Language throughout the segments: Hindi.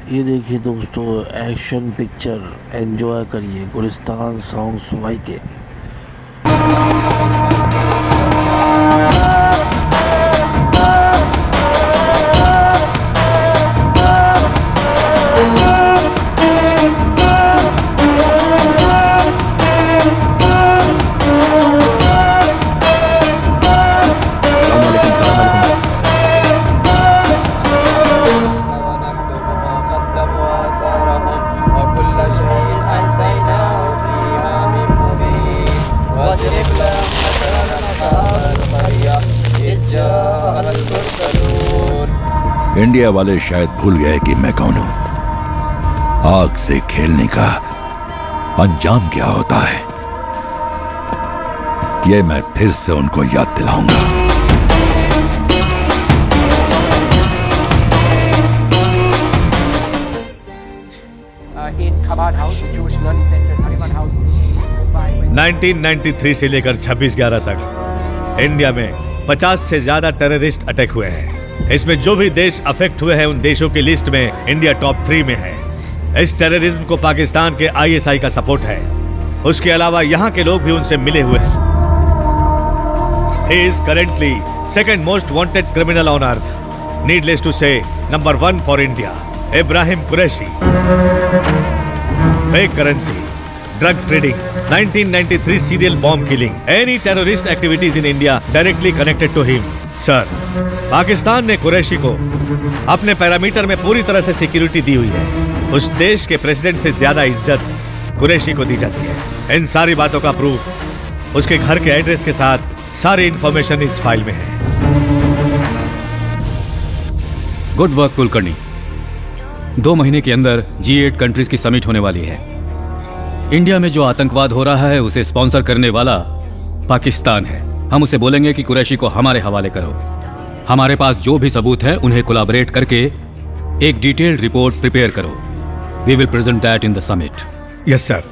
ये देखिए दोस्तों, एक्शन पिक्चर एंजॉय करिए गुलिस्तान सॉन्ग्स वाई के। इंडिया वाले शायद भूल गए कि मैं कौन हूं। आग से खेलने का अंजाम क्या होता है, ये मैं फिर से उनको याद दिलाऊंगा। In Chabad House, Jewish Learning Center, Nariman House. 1993 से लेकर 26/11 तक इंडिया में 50 से ज्यादा टेररिस्ट अटैक हुए हैं। इसमें जो भी देश अफेक्ट हुए हैं उन देशों की लिस्ट में इंडिया टॉप 3 में है। इस टेररिज्म को पाकिस्तान के ISI का सपोर्ट है। उसके अलावा यहाँ के लोग भी उनसे मिले हुए हैं। He is currently second most wanted criminal on earth. Needless to say, number 1 for India. Ibrahim Qureshi. Fake currency, drug trading, 1993 serial bomb killing, any terrorist activities in India directly connected to him. Sir, Pakistan ने कुरैशी को अपने पैरामीटर में पूरी तरह से सिक्योरिटी दी हुई है। उस देश के प्रेसिडेंट से ज्यादा इज्जत कुरैशी को दी जाती है। इन सारी बातों का प्रूफ उसके घर के एड्रेस के साथ सारी इंफॉर्मेशन इस फाइल में है। Good work Kulkarni. 2 महीने के अंदर G8 कंट्रीज की समिट होने वाली है। इंडिया में जो आतंकवाद हो रहा है उसे स्पॉन्सर करने वाला पाकिस्तान है। हम उसे बोलेंगे कि कुरैशी को हमारे हवाले करो। हमारे पास जो भी सबूत है उन्हें कोलैबोरेट करके एक डिटेल्ड रिपोर्ट प्रिपेयर करो। We will present that in the summit. Yes sir.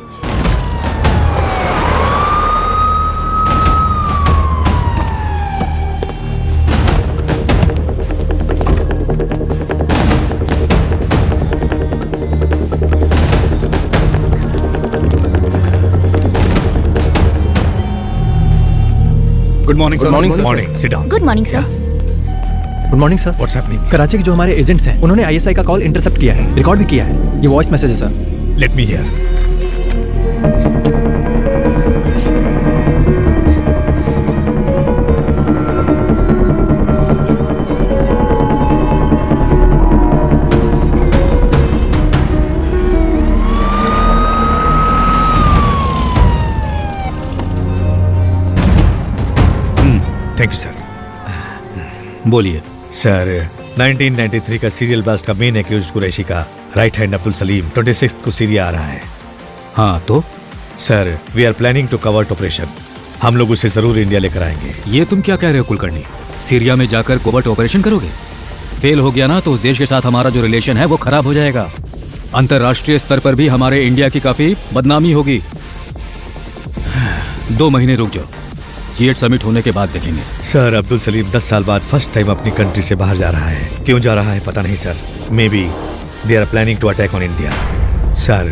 Good morning sir. Morning, sit down. Good morning sir. Good morning sir. What's happening? Karachi के जो हमारे एजेंट्स हैं उन्होंने ISI का कॉल इंटरसेप्ट किया है, रिकॉर्ड भी किया है। ये वॉइस मैसेज है sir. Let me here. Thank you sir. बोलिए सर, 1993 का सीरियल ब्लास्ट का मेन एक्यूज्ड कुरैशी का राइट हैंड अब्दुल सलीम 26 को सीरिया आ रहा है। हाँ तो sir, we are planning to covert operation. हम लोग उसे जरूर इंडिया लेकर आएंगे। ये तुम क्या कह रहे हो कुलकर्णी? सीरिया में जाकर कोवर्ट ऑपरेशन करोगे? फेल हो गया ना तो उस देश के साथ हमारा जो रिलेशन है वो खराब हो जाएगा। अंतर्राष्ट्रीय स्तर पर भी हमारे इंडिया की काफी बदनामी होगी। 2 महीने रुक जाओ, G8 समिट होने के बाद देखेंगे। सर, अब्दुल सलीम 10 साल बाद फर्स्ट टाइम अपनी कंट्री से बाहर जा रहा है। क्यों जा रहा है पता नहीं sir. Maybe they are planning to attack on India. Sir,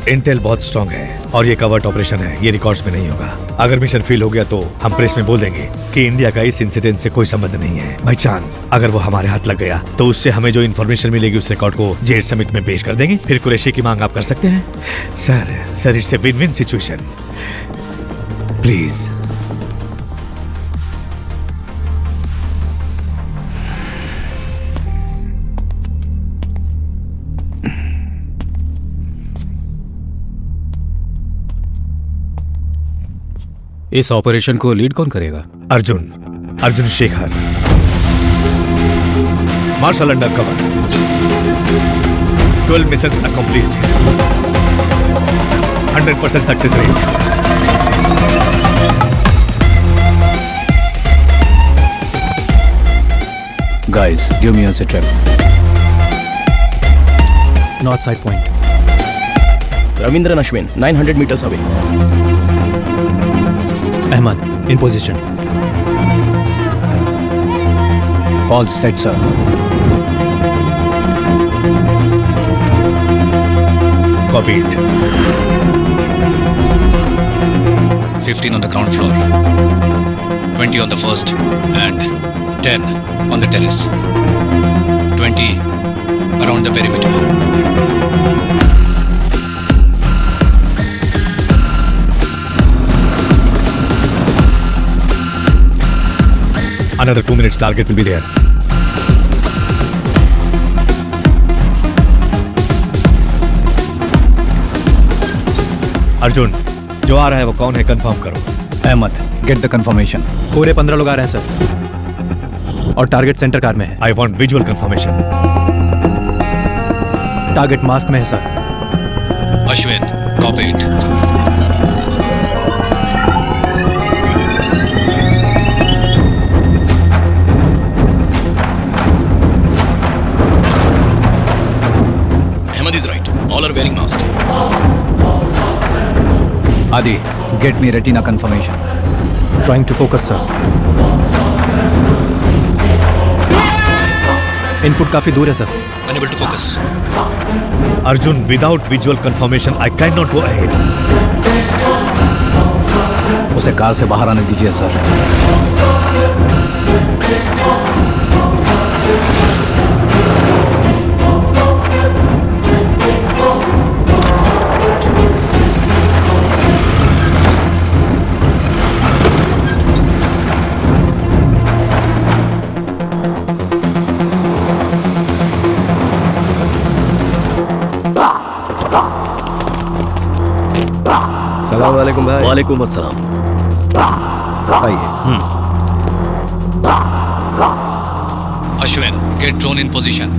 intel बहुत स्ट्रांग है और ये कवर्ट ऑपरेशन है, ये रिकॉर्ड्स में नहीं होगा। अगर मिशन फेल हो गया तो हम प्रेस में बोल देंगे कि इंडिया का इस इंसिडेंट से कोई संबंध नहीं है। बाई चांस अगर वो हमारे हाथ लग गया तो उससे हमें जो इन्फॉर्मेशन मिलेगी उस रिकॉर्ड को G8 समिट में पेश कर देंगे। फिर कुरैशी की मांग आप कर सकते हैं। Sir it's a win win situation. Please. इस ऑपरेशन को लीड कौन करेगा? Arjun Shekhar, marshal under cover. 12 missions accomplished, 100% success rate. Guys, give me a sit rep. North side point. Ravindran Ashwin, 900 meters away. Ahmad, in position. All set, sir. Copy it. 15 on the ground floor, 20 on the first, and 10 on the terrace. 20 around the perimeter. Another 2 minutes, target will be there. Arjun, जो आ रहा है वो कौन है, कंफर्म करो। Ahmed, get the confirmation. पूरे 15 लोग आ रहे हैं सर, और टारगेट सेंटर कार में है। I want visual confirmation. Target mask में है sir. Ashwin, copy it. Ahmed is right. All are wearing masks. Adi, get me retina confirmation. Trying to focus, sir. Input काफी दूर है sir. Unable to focus. Arjun, without visual confirmation, I cannot go ahead. उसे कार से बाहर आने दीजिए सर। सलाम वालेकुम भाई। वालेकुम अस्सलाम। आइए। Ashwin, get drone in position.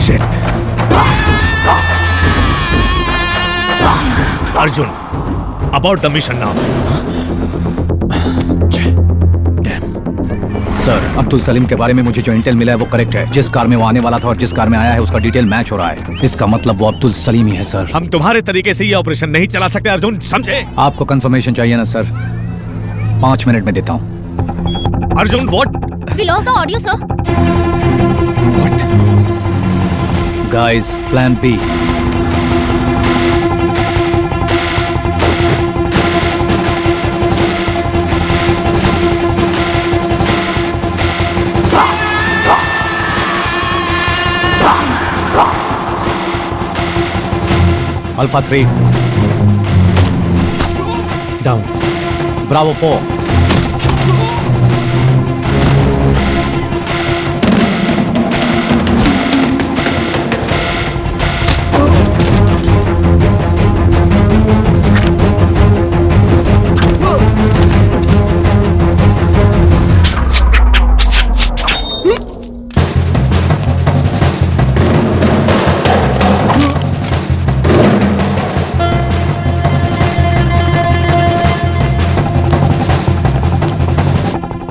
Shit. Arjun, about the mission now. Sir, Abdul Salim के बारे में मुझे जो इंटेल मिला है वो करेक्ट है। जिस कार में वो आने वाला था और जिस कार में आया है उसका डिटेल मैच हो रहा है। इसका मतलब वो अब्दुल सलीम ही है सर। हम तुम्हारे तरीके से ये ऑपरेशन नहीं चला सकते अर्जुन, समझे? आपको कंफर्मेशन चाहिए ना सर? 5 मिनट में देता हूँ। Arjun, what? We lost the audio, sir. What? Guys, plan B. Alpha 3. Down. Bravo 4.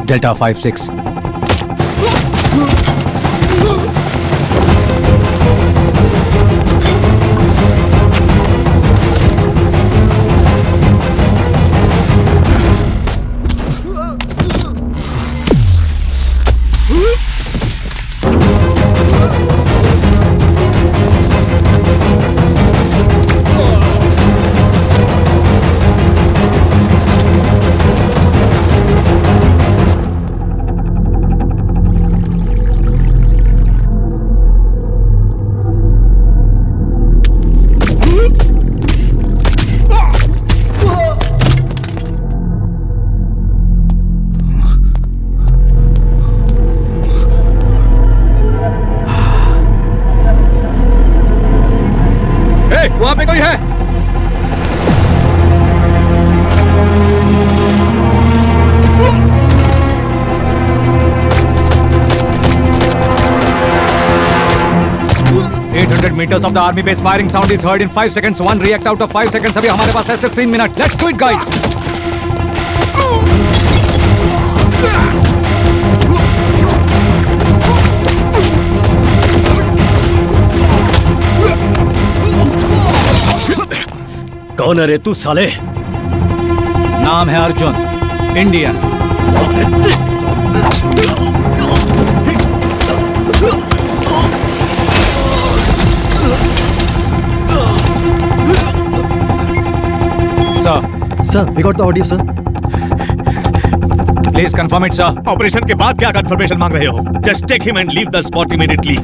Delta 5-6. वहां पे कोई है? meters of the army base firing sound is heard in 5 seconds. One react out of 5 seconds. अभी हमारे पास है 16 minutes. Let's do it, guys. कौन है रे तू साले? नाम है Arjun, Indian. Sir, we got the audio, sir. Please confirm it sir. Operation के बाद क्या कंफर्मेशन मांग रहे हो? Just take him and leave the spot immediately.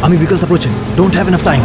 Army vehicles approaching. Don't have enough time.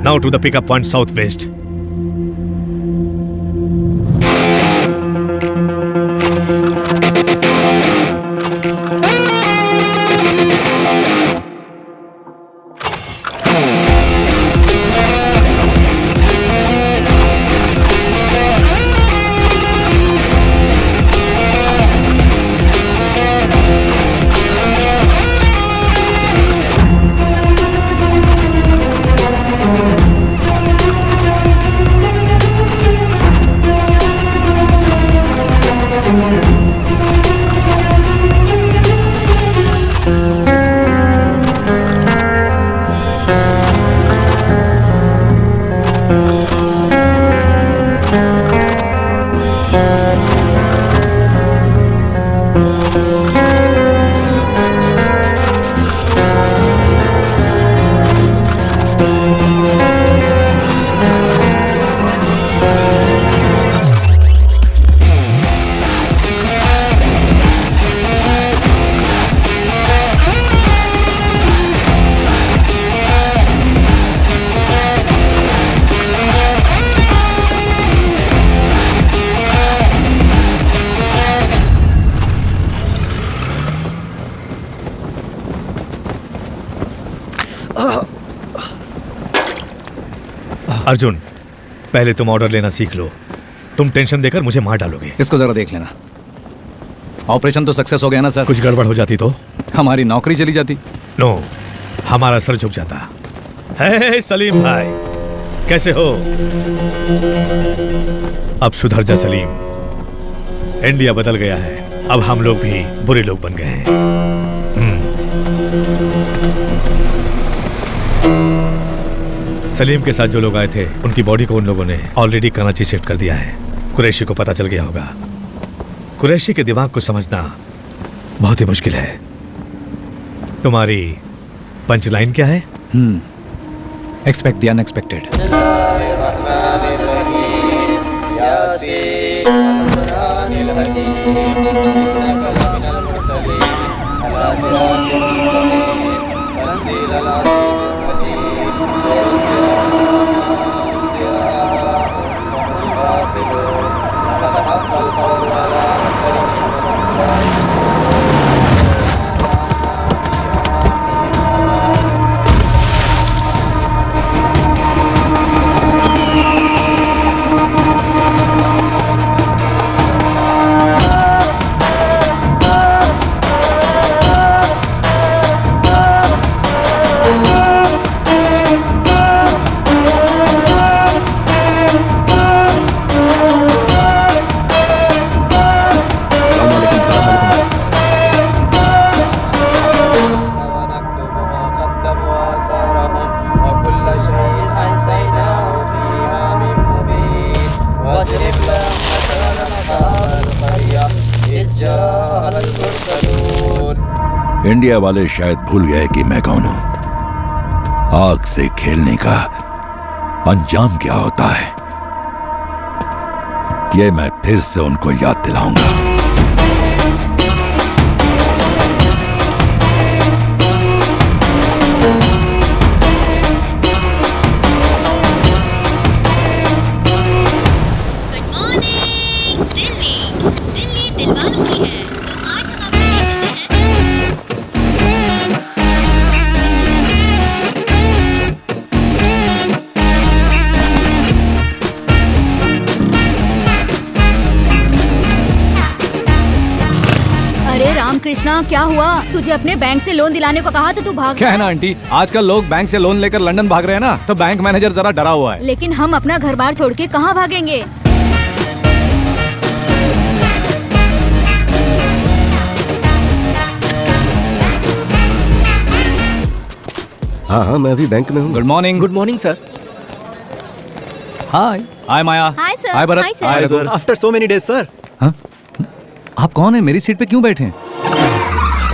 Now to the pickup point southwest. Arjun, पहले तुम ऑर्डर लेना सीख लो। तुम टेंशन देकर मुझे मार डालोगे। इसको जरा देख लेना। ऑपरेशन तो सक्सेस हो गया ना सर? कुछ गड़बड़ हो जाती तो हमारी नौकरी चली जाती। नो, हमारा सर झुक जाता। हे सलीम भाई, कैसे हो? अब सुधर जा सलीम। इंडिया बदल गया है। अब हम लोग भी बुरे लोग बन गए हैं। सलीम के साथ जो लोग आए थे उनकी बॉडी को उन लोगों ने ऑलरेडी कराची शिफ्ट कर दिया है। कुरैशी को पता चल गया होगा। कुरैशी के दिमाग को समझना बहुत ही मुश्किल है। तुम्हारी पंच लाइन क्या है? Expect the unexpected. इंडिया वाले शायद भूल गए कि मैं कौन हूं। आग से खेलने का अंजाम क्या होता है, ये मैं फिर से उनको याद दिलाऊंगा। कृष्णा, क्या हुआ? तुझे अपने बैंक से लोन दिलाने को कहा तो तू भाग क्या है ना आंटी, आजकल लोग बैंक से लोन लेकर लंदन भाग रहे हैं ना, तो बैंक मैनेजर जरा डरा हुआ है। लेकिन हम अपना घर बार छोड़ के कहाँ भागेंगे? हाँ, मैं अभी बैंक में हूँ। Good morning. Good morning sir. Hi. Hi Maya. Hi sir. Hi Bharat. Hi sir. Hi sir, after so many days sir. हाँ? आप कौन है? मेरी सीट पे क्यों बैठे हैं?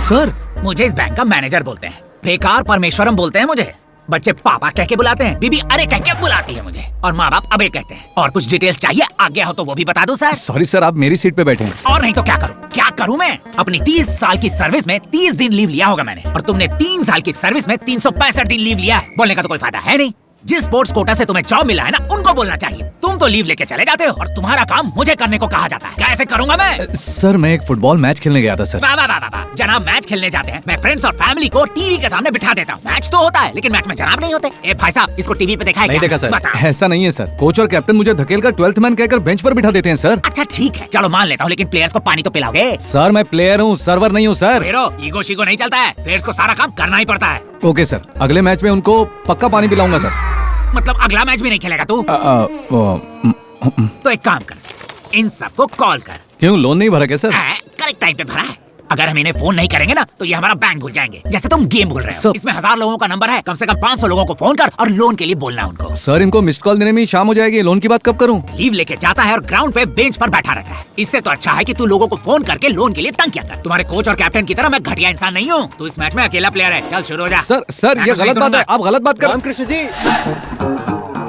सर, मुझे इस बैंक का मैनेजर बोलते हैं। बेकार परमेश्वरम बोलते हैं मुझे। बच्चे पापा कह के बुलाते हैं, बीबी अरे कह के बुलाती है मुझे, और माँ बाप अबे कहते हैं। और कुछ डिटेल्स चाहिए? आज्ञा हो तो वो भी बता दो सर। सॉरी सर, आप मेरी सीट पे बैठे हैं। और नहीं तो क्या करूँ? क्या करूँ मैं? अपनी 30 साल की सर्विस में 30 दिन लीव लिया होगा मैंने, और तुमने 3 साल की सर्विस में 365 दिन लीव लिया है। बोलने का तो कोई फायदा है नहीं। जिस स्पोर्ट्स कोटा से तुम्हें जॉब मिला है ना, उनको बोलना चाहिए। तुम तो लीव लेके चले जाते हो और तुम्हारा काम मुझे करने को कहा जाता है। कैसे करूंगा मैं? सर, मैं एक फुटबॉल मैच खेलने गया था सर। वाह वाह वाह वाह, जनाब मैच खेलने जाते हैं। मैं फ्रेंड्स और फैमिली को टीवी के सामने बिठा देता हूँ। मैच तो होता है, लेकिन मैच में जनाब नहीं होते। ए भाई साहब, इसको टीवी पे देखा है नहीं क्या? देखा सर। बता। ऐसा नहीं है सर, कोच और कैप्टन मुझे धकेलकर 12th मैन कहकर बेंच पर बिठा देते हैं सर। अच्छा ठीक है, चलो मान लेता हूँ, लेकिन प्लेयर्स को पानी तो पिलाओगे? सर, मैं प्लेयर हूँ, सर्वर नहीं हूँ सर। फेरो, ईगो शीगो नहीं चलता है। प्लेयर्स को सारा काम करना ही पड़ता है। ओके सर, अगले मैच में उनको पक्का पानी पिलाऊंगा सर। मतलब अगला मैच भी नहीं खेलेगा तू? तो एक काम कर, इन सबको कॉल कर। क्यों, लोन नहीं भरा क्या सर? करेक्ट टाइम पे भरा है। अगर हम इन्हें फोन नहीं करेंगे ना, तो ये हमारा बैंक भूल जाएंगे, जैसे तुम गेम भूल रहे हो। इसमें 1000 लोगों का नंबर है, कम से कम 500 लोगों को फोन कर और लोन के लिए बोलना उनको। सर, इनको मिस्ड कॉल देने में ही शाम हो जाएगी, लोन की बात कब करूं? लीव लेके जाता है और ग्राउंड पे बेंच पर बैठा रहता है। इससे तो अच्छा है कि तू लोगों को फोन करके लोन के लिए तंग किया कर। तुम्हारे कोच और कैप्टन की तरह मैं घटिया इंसान नहीं हूँ। तू इस मैच में अकेला प्लेयर है। चल शुरू हो जा। सर, ये गलत बात है, आप गलत बात कर। रामकृष्ण जी,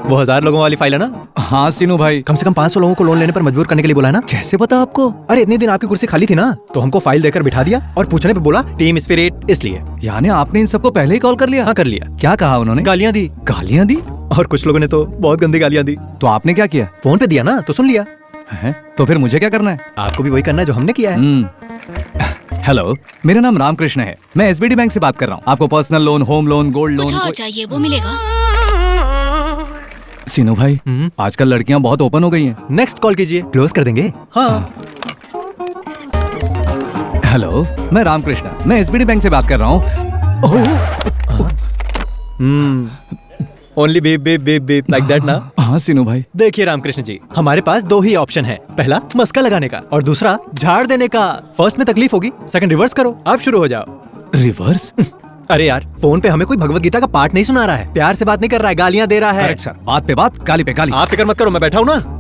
वो 1000 लोगों वाली फाइल है ना? हाँ सीनू भाई, कम से कम 500 लोगों को लोन लेने पर मजबूर करने के लिए बोला है ना? कैसे पता आपको? अरे इतने दिन आपकी कुर्सी खाली थी ना, तो हमको फाइल देकर बिठा दिया और पूछने पे बोला टीम स्पिरिट, इसलिए। यानी आपने इन सबको पहले ही कॉल कर लिया? हाँ कर लिया। क्या कहा उन्होंने? गालियाँ दी। गालियाँ दी? और कुछ लोगों ने तो बहुत गंदी गालियाँ दी। तो आपने क्या किया? फोन पे दिया ना, तो सुन लिया है? तो फिर मुझे क्या करना है? आपको भी वही करना है जो हमने किया है। हेलो, मेरा नाम रामकृष्ण है, मैं एसबीडी बैंक से बात कर रहा हूँ। आपको personal loan, home loan, gold loan चाहिए वो मिलेगा? सीनू भाई, आजकल लड़कियां बहुत ओपन हो गई हैं। नेक्स्ट कॉल कीजिए, क्लोज कर देंगे। हाँ। हेलो, मैं रामकृष्ण, मैं एसबीडी बैंक से बात कर रहा हूँ। Only beep beep beep beep like that ना? हाँ सीनू भाई। देखिए रामकृष्ण जी, हमारे पास 2 ही ऑप्शन है। पहला मस्का लगाने का और दूसरा झाड़ देने का। फर्स्ट में तकलीफ होगी, सेकंड रिवर्स करो। आप शुरू हो जाओ। रिवर्स? अरे यार, फोन पे हमें कोई भगवत गीता का पाठ नहीं सुना रहा है, प्यार से बात नहीं कर रहा है, गालियां दे रहा है। करेक्ट सर, बात पे बात, गाली पे गाली। आप फिक्र मत करो, मैं बैठा हूँ ना।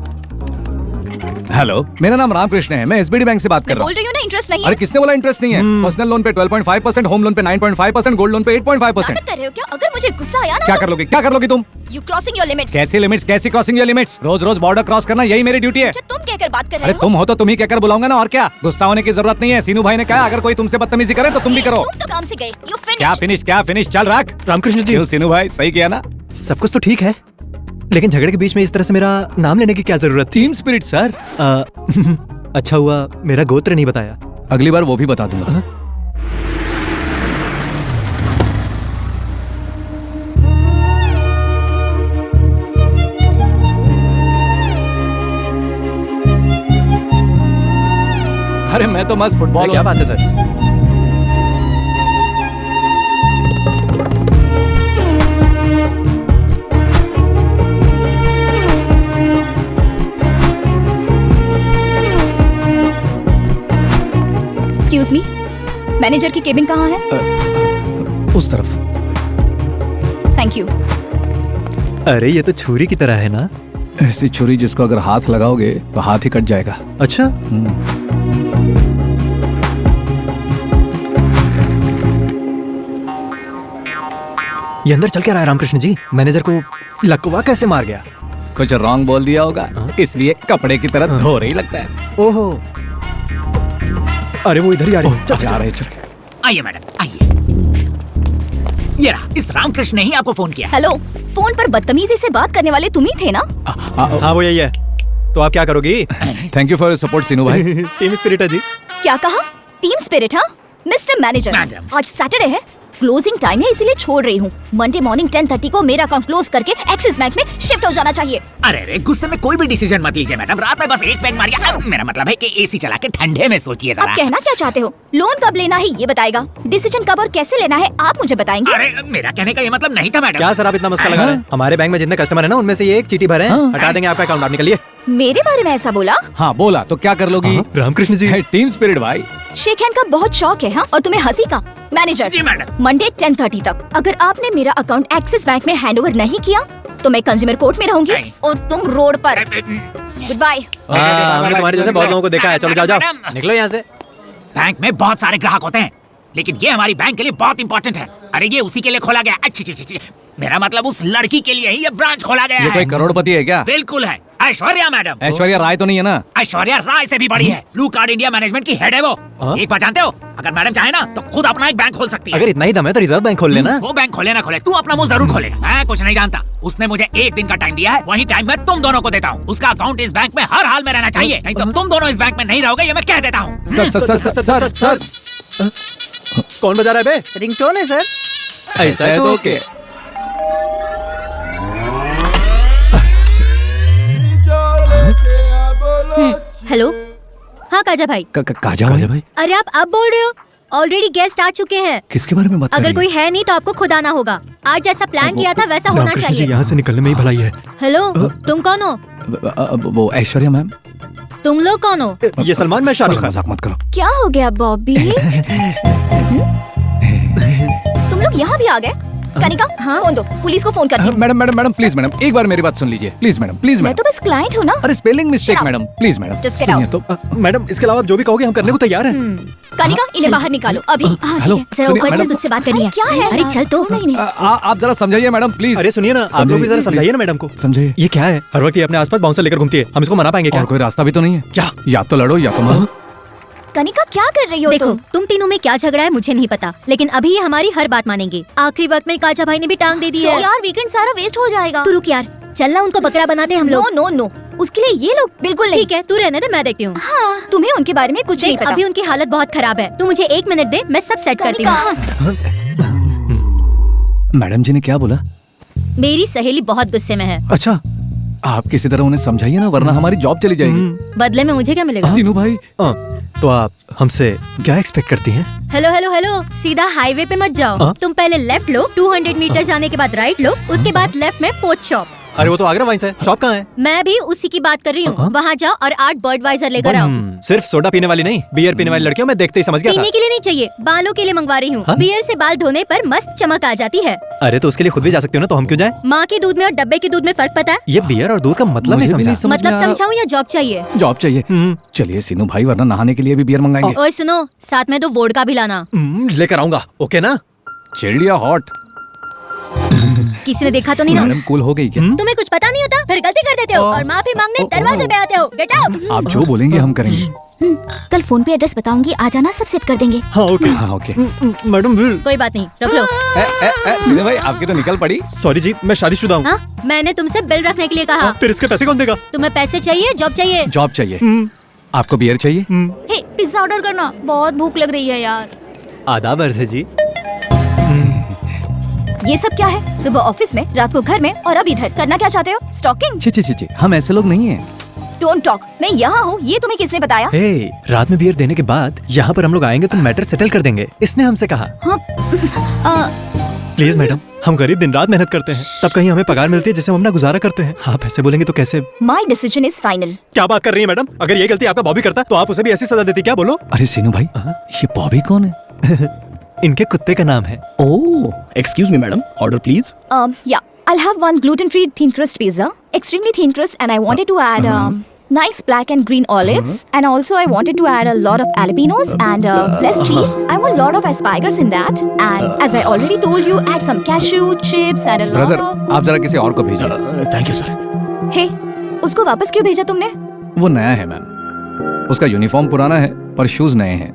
हेलो, मेरा नाम रामकृष्ण है, मैं एसबीडी बैंक से बात कर रहा हूँ। बोल रही हूँ ना, इंटरेस्ट नहीं है। अरे किसने बोला इंटरेस्ट नहीं है? पर्सनल लोन पे 12.5%, होम लोन पे 9.5%, गोल्ड लोन पे 8.5%। कर रहे हो क्या? अगर मुझे गुस्सा आया ना, क्या कर लोगी? क्या कर लोगी तुम? You crossing your limits. कैसे लिमिट्स? कैसी क्रॉसिंग योर लिमिट्स? रोज रोज बॉर्डर क्रॉस करना यही मेरी ड्यूटी है। तुम कहकर बात कर रहे अरे हो? तुम हो तो तुम ही कहकर बुलाऊंगा ना, और क्या? गुस्सा होने की जरूरत नहीं है। सीनू भाई ने कहा अगर कोई तुमसे बदतमीजी करे तो तुम भी करो। तुम तो काम से गए। You finish. क्या फिनिश? क्या फिनिश? चल रख। रामकृष्ण जी, क्यों सीनू भाई, सही किया ना? सब कुछ तो ठीक है, लेकिन झगड़े के बीच में इस तरह से मेरा नाम लेने की क्या जरूरत थी? Team spirit sir. अच्छा हुआ मेरा गोत्र नहीं बताया। अगली बार वो भी बता दूंगा। अरे मैं तो मस्त फुटबॉल। क्या बात है सर? एक्सक्यूज मी, मैनेजर की केबिन कहाँ है? उस तरफ। Thank you. अरे ये तो छुरी की तरह है ना? ऐसी छुरी जिसको अगर हाथ लगाओगे तो हाथ ही कट जाएगा। अच्छा। ये अंदर चल के रहा है रामकृष्ण जी? मैनेजर को लकवा कैसे मार गया? कुछ रॉन्ग बोल दिया होगा, इसलिए कपड़े की तरह धो रही लगता है। ओहो, अरे वो इधर ही आ रही है। चल, जा रहे चल। आइए मैडम, आइए। ये रहा, इस रामकृष्ण ने ही आपको फोन किया। हेलो, फोन पर बदतमीजी से बात करने वाले तुम ही थे ना? हाँ वो यही है। तो आप क्या करोगी? थैंक यू फॉर सपोर्ट सीनू भाई। टीम स्पिरिट है जी। क्या कहा? Team spirit? हाँ मिस्टर मैनेजर, मैडम। आज सैटरडे है, क्लोजिंग टाइम है, इसीलिए छोड़ रही हूँ। मंडे मॉर्निंग 10:30 को मेरा अकाउंट क्लोज करके एक्सिस बैंक में शिफ्ट हो जाना चाहिए। अरे गुस्से में कोई भी डिसीजन मत लीजिए मैडम, रात में बस एक पैक मारिए। मेरा मतलब है कि एसी चला के ठंडे में सोचिए आप जरा। कहना क्या चाहते हो? लोन कब लेना है ये बताएगा, डिसीजन कब और कैसे लेना है आप मुझे बताएंगे। अरे मेरा कहने का ये मतलब नहीं था मैडम। क्या सर आप इतना मस्का लगा रहे हैं? हमारे बैंक में जितने कस्टमर है ना, उनमें से ये एक चीटी भरे हैं, हटा देंगे आपका अकाउंट। आप निकलिए। मेरे बारे में ऐसा बोला? हाँ बोला तो क्या कर लोगी? रामकृष्ण जी, टीम स्पिरिट भाई। शेख हैंड का बहुत शौक है हाँ, और तुम्हें हंसी का। मैनेजर जी मैडम। मंडे 10:30 तक अगर आपने मेरा अकाउंट एक्सिस बैंक में हैंडओवर नहीं किया तो मैं कंज्यूमर कोर्ट में रहूंगी नहीं। और तुम रोड पर। Goodbye. हमने तुम्हारे जैसे बहुत लोगों को देखा है। चलो जाओ जाओ, मैडम। निकलो यहाँ से। बैंक में बहुत सारे ग्राहक होते हैं, लेकिन ये हमारी बैंक के लिए बहुत इंपॉर्टेंट है। अरे ये उसी के लिए खोला गया। अच्छी मेरा मतलब उस लड़की के लिए ही ये ब्रांच खोला गया ये है। कोई करोड़पति है क्या? बिल्कुल है, ऐश्वर्या मैडम। ऐश्वर्या राय तो नहीं है ना? ऐश्वर्या राय से भी बड़ी है, ब्लू कार्ड इंडिया मैनेजमेंट की हेड है वो। एक बात जानते हो, अगर मैडम चाहे ना तो खुद अपना एक बैंक खोल सकती है। अगर इतना ही दम है तो रिजर्व बैंक खोल लेना। वो बैंक खोले ना खोले, तू अपना मुंह जरूर खोले। मैं कुछ नहीं जानता, उसने मुझे एक दिन का टाइम दिया है, वही टाइम मैं तुम दोनों को देता हूँ। उसका अकाउंट इस बैंक में हर हाल में रहना चाहिए, नहीं तो तुम दोनों इस बैंक में नहीं रहोगे, ये मैं कह देता हूँ। Sir sir sir sir sir कौन बजा रहा है बे? रिंगटोन है सर। ऐसा है तो ओके। हेलो, हाँ काजा भाई। काजा भाई? अरे आप अब बोल रहे हो? ऑलरेडी गेस्ट आ चुके हैं। किसके बारे में बात कर अगर रही कोई है नहीं तो आपको खुद आना होगा। आज जैसा प्लान किया था वैसा होना रामकृष्ण जी, चाहिए। यहाँ से निकलने में ही भलाई है। हेलो, तुम कौन हो? वो ऐश्वर्या मैम। तुम लोग कौन हो? ये सलमान, मैं शाहरुख खान। मजाक मत करो। क्या हो गया बॉबी? तुम लोग यहाँ भी आ गए? कनिका, हाँ फोन दो, पुलिस को फोन कर दो। Madam madam madam please madam, एक बार मेरी बात सुन लीजिए प्लीज मैडम, प्लीज मैं मैडम। तो बस क्लाइंट हूँ ना। अरे spelling mistake Shut up. Madam, please madam Just get सुनिए out. तो। मैडम इसके अलावा आप जो भी कहोगे हम करने को तैयार हैं। कनिका, इन्हें बाहर निकालो अभी। हाँ, हेलो, ठीक है। सुनिए, ऊपर चल, मैडम। तुझसे बात करनी है। क्या है? अरे चल तो। नहीं आप जरा समझाइए मैडम प्लीज। अरे सुनिए ना, आप लोग भी जरा समझाइए ना मैडम को। समझाइए। ये क्या है? हर वक्त ये अपने आसपास बाउंसर लेकर घूमती है, हम इसको मना पाएंगे क्या? और कोई रास्ता भी तो नहीं है क्या? या तो लड़ो या तो मरो। कनिका क्या कर रही हो? देखो, तुम तीनों में क्या झगड़ा है मुझे नहीं पता, लेकिन अभी ये हमारी हर बात मानेंगे। आखिरी वक्त में काजा भाई ने भी टांग दे दी है। यार वीकेंड सारा वेस्ट हो जाएगा। तू रुक यार, चलना उनको बकरा बनाते हम नो लोग। नो नो, उसके लिए ये लोग बिल्कुल नहीं। ठीक है, तू रहने दे, मैं देखती हूँ। हाँ, तुम्हें उनके बारे में कुछ नहीं देख, पता। अभी उनकी हालत बहुत खराब है। तू मुझे 1 मिनट दे, मैं सब सेट करती हूँ। मैडम जी ने क्या बोला? मेरी सहेली बहुत गुस्से में है। अच्छा, आप किसी तरह उन्हें समझाइए ना, वरना हमारी जॉब चली जाएगी। बदले में मुझे क्या मिलेगा? सीनू भाई, तो आप हमसे क्या एक्सपेक्ट करती हैं? हेलो हेलो हेलो, सीधा हाईवे पे मत जाओ। तुम पहले लेफ्ट लो, 200 मीटर जाने के बाद राइट लो, उसके बाद लेफ्ट में फोर्थ शॉप। अरे वो तो आगरा वाइन्स है, शॉप कहाँ है? मैं भी उसी की बात कर रही हूँ। वहाँ जाओ और 8 बर्डवाइजर लेकर आओ। सिर्फ सोडा पीने वाली नहीं, बियर पीने वाली लड़कियों मैं देखते ही समझ गया था। पीने के लिए नहीं चाहिए, बालों के लिए मंगवा रही हूँ। बियर से बाल धोने पर मस्त चमक आ जाती है। अरे तो उसके लिए खुद भी जा सकते हो ना, तो हम क्यों जाएं? माँ के दूध में और डब्बे के दूध में फर्क पता है? ये बियर और दूध का मतलब नहीं मुझे भी समझा। नहीं समझ में मतलब आ रहा। समझाऊँ या जॉब चाहिए? जॉब चाहिए। चलिए सीनू भाई, वरना नहाने के लिए भी बियर मंगाएंगे। ओए सुनो, साथ में 2 वोडका भी लाना। लेकर आऊंगा, ओके ना? चिल्ड या हॉट? किसी ने देखा तो नहीं ना? मैडम कूल हो गई क्या? तुम्हें कुछ पता नहीं होता, फिर गलती कर देते हो और माफी मांगने दरवाजे पे आते हो। Get out. आप जो बोलेंगे हम करेंगे। कल फोन पे एड्रेस बताऊंगी, आ जाना, सब सेट कर देंगे। हाँ ओके। हाँ ओके। मैडम कोई बात नहीं, रख लो। सीनू भाई, आपकी तो निकल पड़ी। सॉरी जी, मैं शादीशुदा हूँ। हाँ, मैंने तुमसे बिल रखने के लिए कहा। फिर इसके पैसे कौन देगा? तुम्हें पैसे चाहिए, जॉब चाहिए? जॉब चाहिए। आपको बियर चाहिए? हे, पिज्जा ऑर्डर करना, बहुत भूख लग रही है यार। आदाब अर्ज है जी। ये सब क्या है? सुबह ऑफिस में, रात को घर में और अब इधर। करना क्या चाहते हो? स्टॉकिंग? छी छी छी छी, हम ऐसे लोग नहीं हैं। Don't talk. मैं यहाँ हूँ, ये तुम्हें किसने बताया? हे, रात में बियर देने के बाद यहाँ पर हम लोग आएंगे तो मैटर सेटल कर देंगे, इसने हमसे कहा। हाँ, प्लीज मैडम, हम गरीब दिन रात मेहनत करते हैं, तब कहीं हमें पगार मिलती है जिससे हम अपना गुजारा करते हैं। आप ऐसे बोलेंगे तो कैसे? My decision is final. क्या बात कर रही है मैडम? अगर ये गलती आपका बॉबी करता तो आप उसे भी ऐसी सजा देती क्या? बोलो। अरे सीनू भाई, ये बॉबी कौन है? इनके कुत्ते का नाम है। ओह, excuse me madam, order please. Yeah, I'll have one gluten-free thin crust pizza, extremely thin crust, and I wanted to add Nice black and green olives, and also I wanted to add a lot of jalapenos and less cheese. I want a lot of asparagus in that, and as I already told you, add some cashew chips and a lot brother of. आप जरा किसी और को भेजिए। Thank you sir. Hey, उसको वापस क्यों भेजा तुमने? वो नया है मैम, उसका यूनिफॉर्म पुराना है पर शूज नए हैं।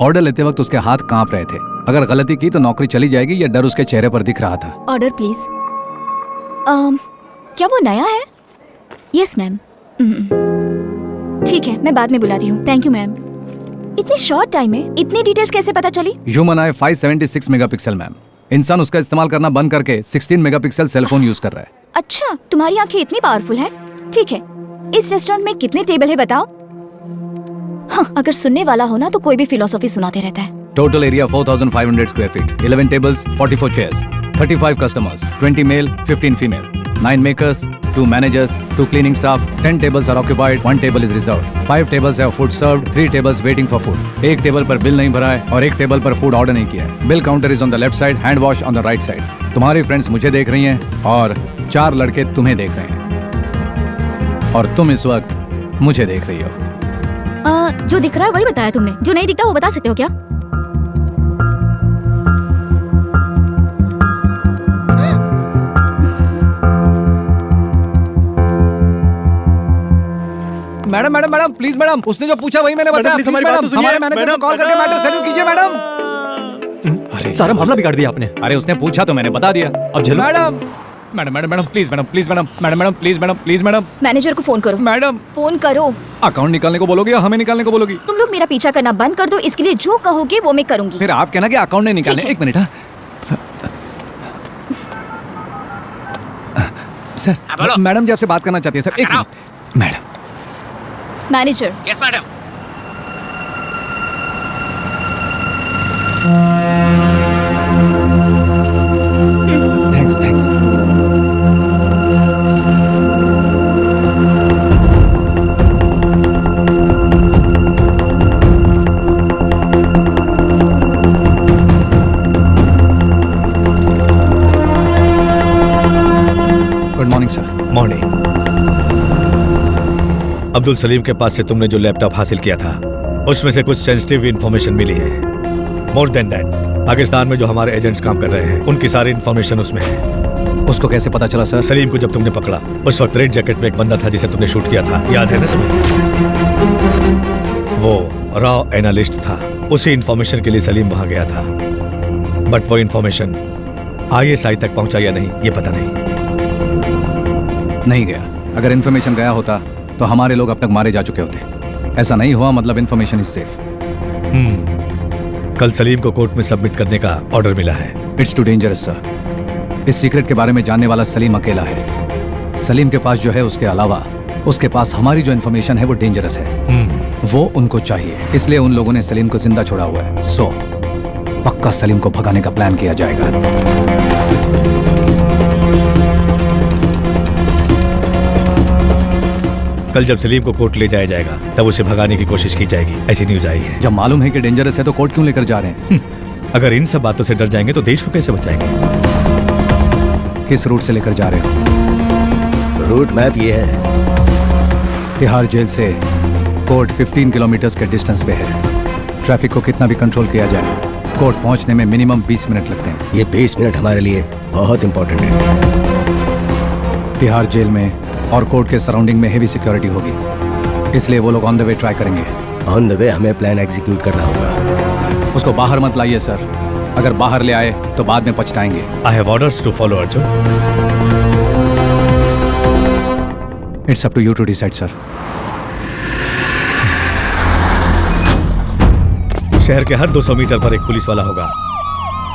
ऑर्डर लेते वक्त उसके हाथ कांप रहे थे। अगर गलती की तो नौकरी चली जाएगी, ये डर उसके चेहरे पर दिख रहा था। Order please. क्या वो नया है? Yes ma'am. ठीक है, मैं बाद में बुलाती हूँ। Thank you ma'am. इतने शॉर्ट टाइम में इतनी डिटेल्स कैसे पता चली? ह्यूमन आई 576 मेगापिक्सल मैम। इंसान उसका इस्तेमाल करना बंद करके 16 मेगापिक्सल सेलफोन यूज कर रहा है। अच्छा, तुम्हारी आंखें इतनी पावरफुल हैं? ठीक है, इस रेस्टोरेंट में कितने टेबल है बताओ? हाँ, अगर सुनने वाला हो ना तो कोई भी फिलोसॉफी सुनाते रहता है। Total area 4500 square feet, 11 tables, 44 chairs, 35 customers, 20 male, 15 female, 9 makers, 2 managers, 2 cleaning staff, 10 tables are occupied, 1 table is reserved, 5 tables have food served, 3 tables waiting for food। एक टेबल पर बिल नहीं भरा है और एक टेबल पर फूड ऑर्डर नहीं किया है। Bill counter is on the left side, hand wash on the right side. तुम्हारी फ्रेंड्स मुझे देख रही हैं और 4 लड़के तुम्हें देख रहे हैं और तुम इस वक्त मुझे देख रही हो। जो दिख रहा है वही बताया तुमने, जो नहीं दिखता वो बता सकते हो क्या? Madam madam madam please madam, उसने जो पूछा वही मैंने बताया। हमारी बात तो सुनिए। हमारे मैनेजर को कॉल करके मैटर सेटल कीजिए मैडम। अरे सारा मामला बिगाड़ दिया आपने। अरे उसने पूछा तो मैंने बता दिया। अब झेलो। Madam madam madam madam please madam, please madam, madam madam please madam, please madam. Manager को फोन करो। मैडम फोन करो। अकाउंट निकालने को बोलोगे या हमें निकालने को बोलोगी? तुम लोग मेरा पीछा करना बंद कर दो, इसके लिए जो कहोगे वो मैं करूंगी। फिर आप कहना कि अकाउंट नहीं निकालने। ठीक है। एक मिनट। हाँ सर, मैडम जी आपसे बात करना चाहती है सर। एक minute madam. Manager. Yes madam. Thanks thanks. Good morning sir. Morning. Abdul Salim के पास से तुमने जो लैपटॉप हासिल किया था उसमें से कुछ सेंसिटिव इंफॉर्मेशन मिली है। मोर देन दैट, पाकिस्तान में जो हमारे एजेंट्स काम कर रहे हैं उनकी सारी इंफॉर्मेशन उसमें है। उसको कैसे पता चला सर? सलीम को जब तुमने पकड़ा उस वक्त रेड जैकेट में एक बंदा था जिसे तुमने शूट किया था, याद है ना तुम्हें? वो रॉ एनालिस्ट था। उसी इंफॉर्मेशन के लिए सलीम वहां गया था, बट वो इंफॉर्मेशन ISI तक पहुंचा या नहीं ये पता नहीं गया। अगर इन्फॉर्मेशन गया होता तो हमारे लोग अब तक मारे जा चुके होते। ऐसा नहीं हुआ, मतलब इन्फॉर्मेशन इज सेफ। कल सलीम को कोर्ट में सबमिट करने का ऑर्डर मिला है। It's too dangerous sir. इस सीक्रेट के बारे में जानने वाला सलीम अकेला है। सलीम के पास जो है उसके अलावा उसके पास हमारी जो इन्फॉर्मेशन है वो डेंजरस है। वो उनको चाहिए, इसलिए उन लोगों ने सलीम को जिंदा छोड़ा हुआ है। सो पक्का सलीम को भगाने का प्लान किया जाएगा। कल जब सलीम को कोर्ट ले जाया जाएगा तब उसे भगाने की कोशिश की जाएगी, ऐसी न्यूज आई है। जब मालूम है कि डेंजरस है तो कोर्ट क्यों लेकर जा रहे हैं? अगर इन सब बातों से डर जाएंगे तो देश को कैसे बचाएंगे? किस रूट से लेकर जा रहे हो? रूट मैप ये है। तिहाड़ जेल से कोर्ट 15 किलोमीटर के डिस्टेंस पे है। ट्रैफिक को कितना भी कंट्रोल किया जाए, कोर्ट पहुंचने में मिनिमम 20 मिनट लगते हैं। ये 20 मिनट हमारे लिए बहुत इंपॉर्टेंट है। तिहाड़ जेल में और कोर्ट के सराउंडिंग में हेवी सिक्योरिटी होगी, इसलिए वो लोग ऑन द वे ट्राई करेंगे। ऑन द वे हमें प्लान एग्जीक्यूट करना होगा। उसको बाहर मत लाइए सर, अगर बाहर ले आए तो बाद में पछताएंगे। I have orders to follow Arjun. It's up to you to decide sir. शहर के हर 200 मीटर पर एक पुलिस वाला होगा,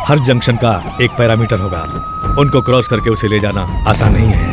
हर जंक्शन का एक पैरामीटर होगा। उनको क्रॉस करके उसे ले जाना आसान नहीं है।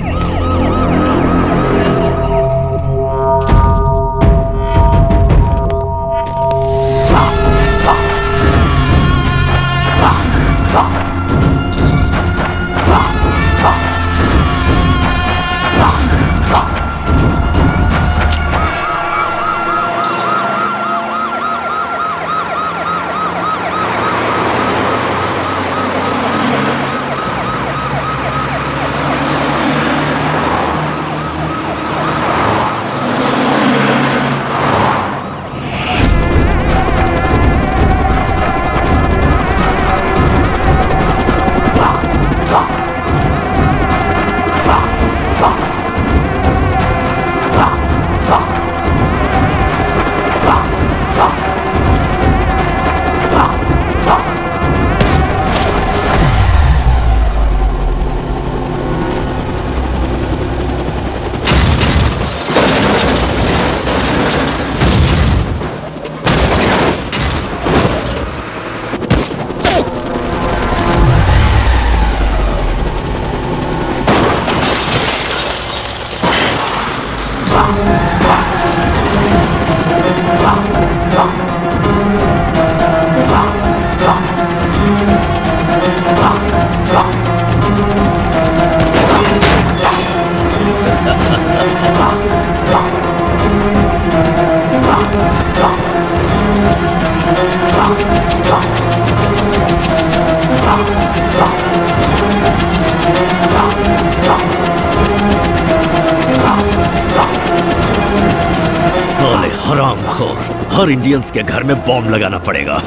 साले हरामखोर, हर इंडियंस के घर में बॉम्ब लगाना पड़ेगा।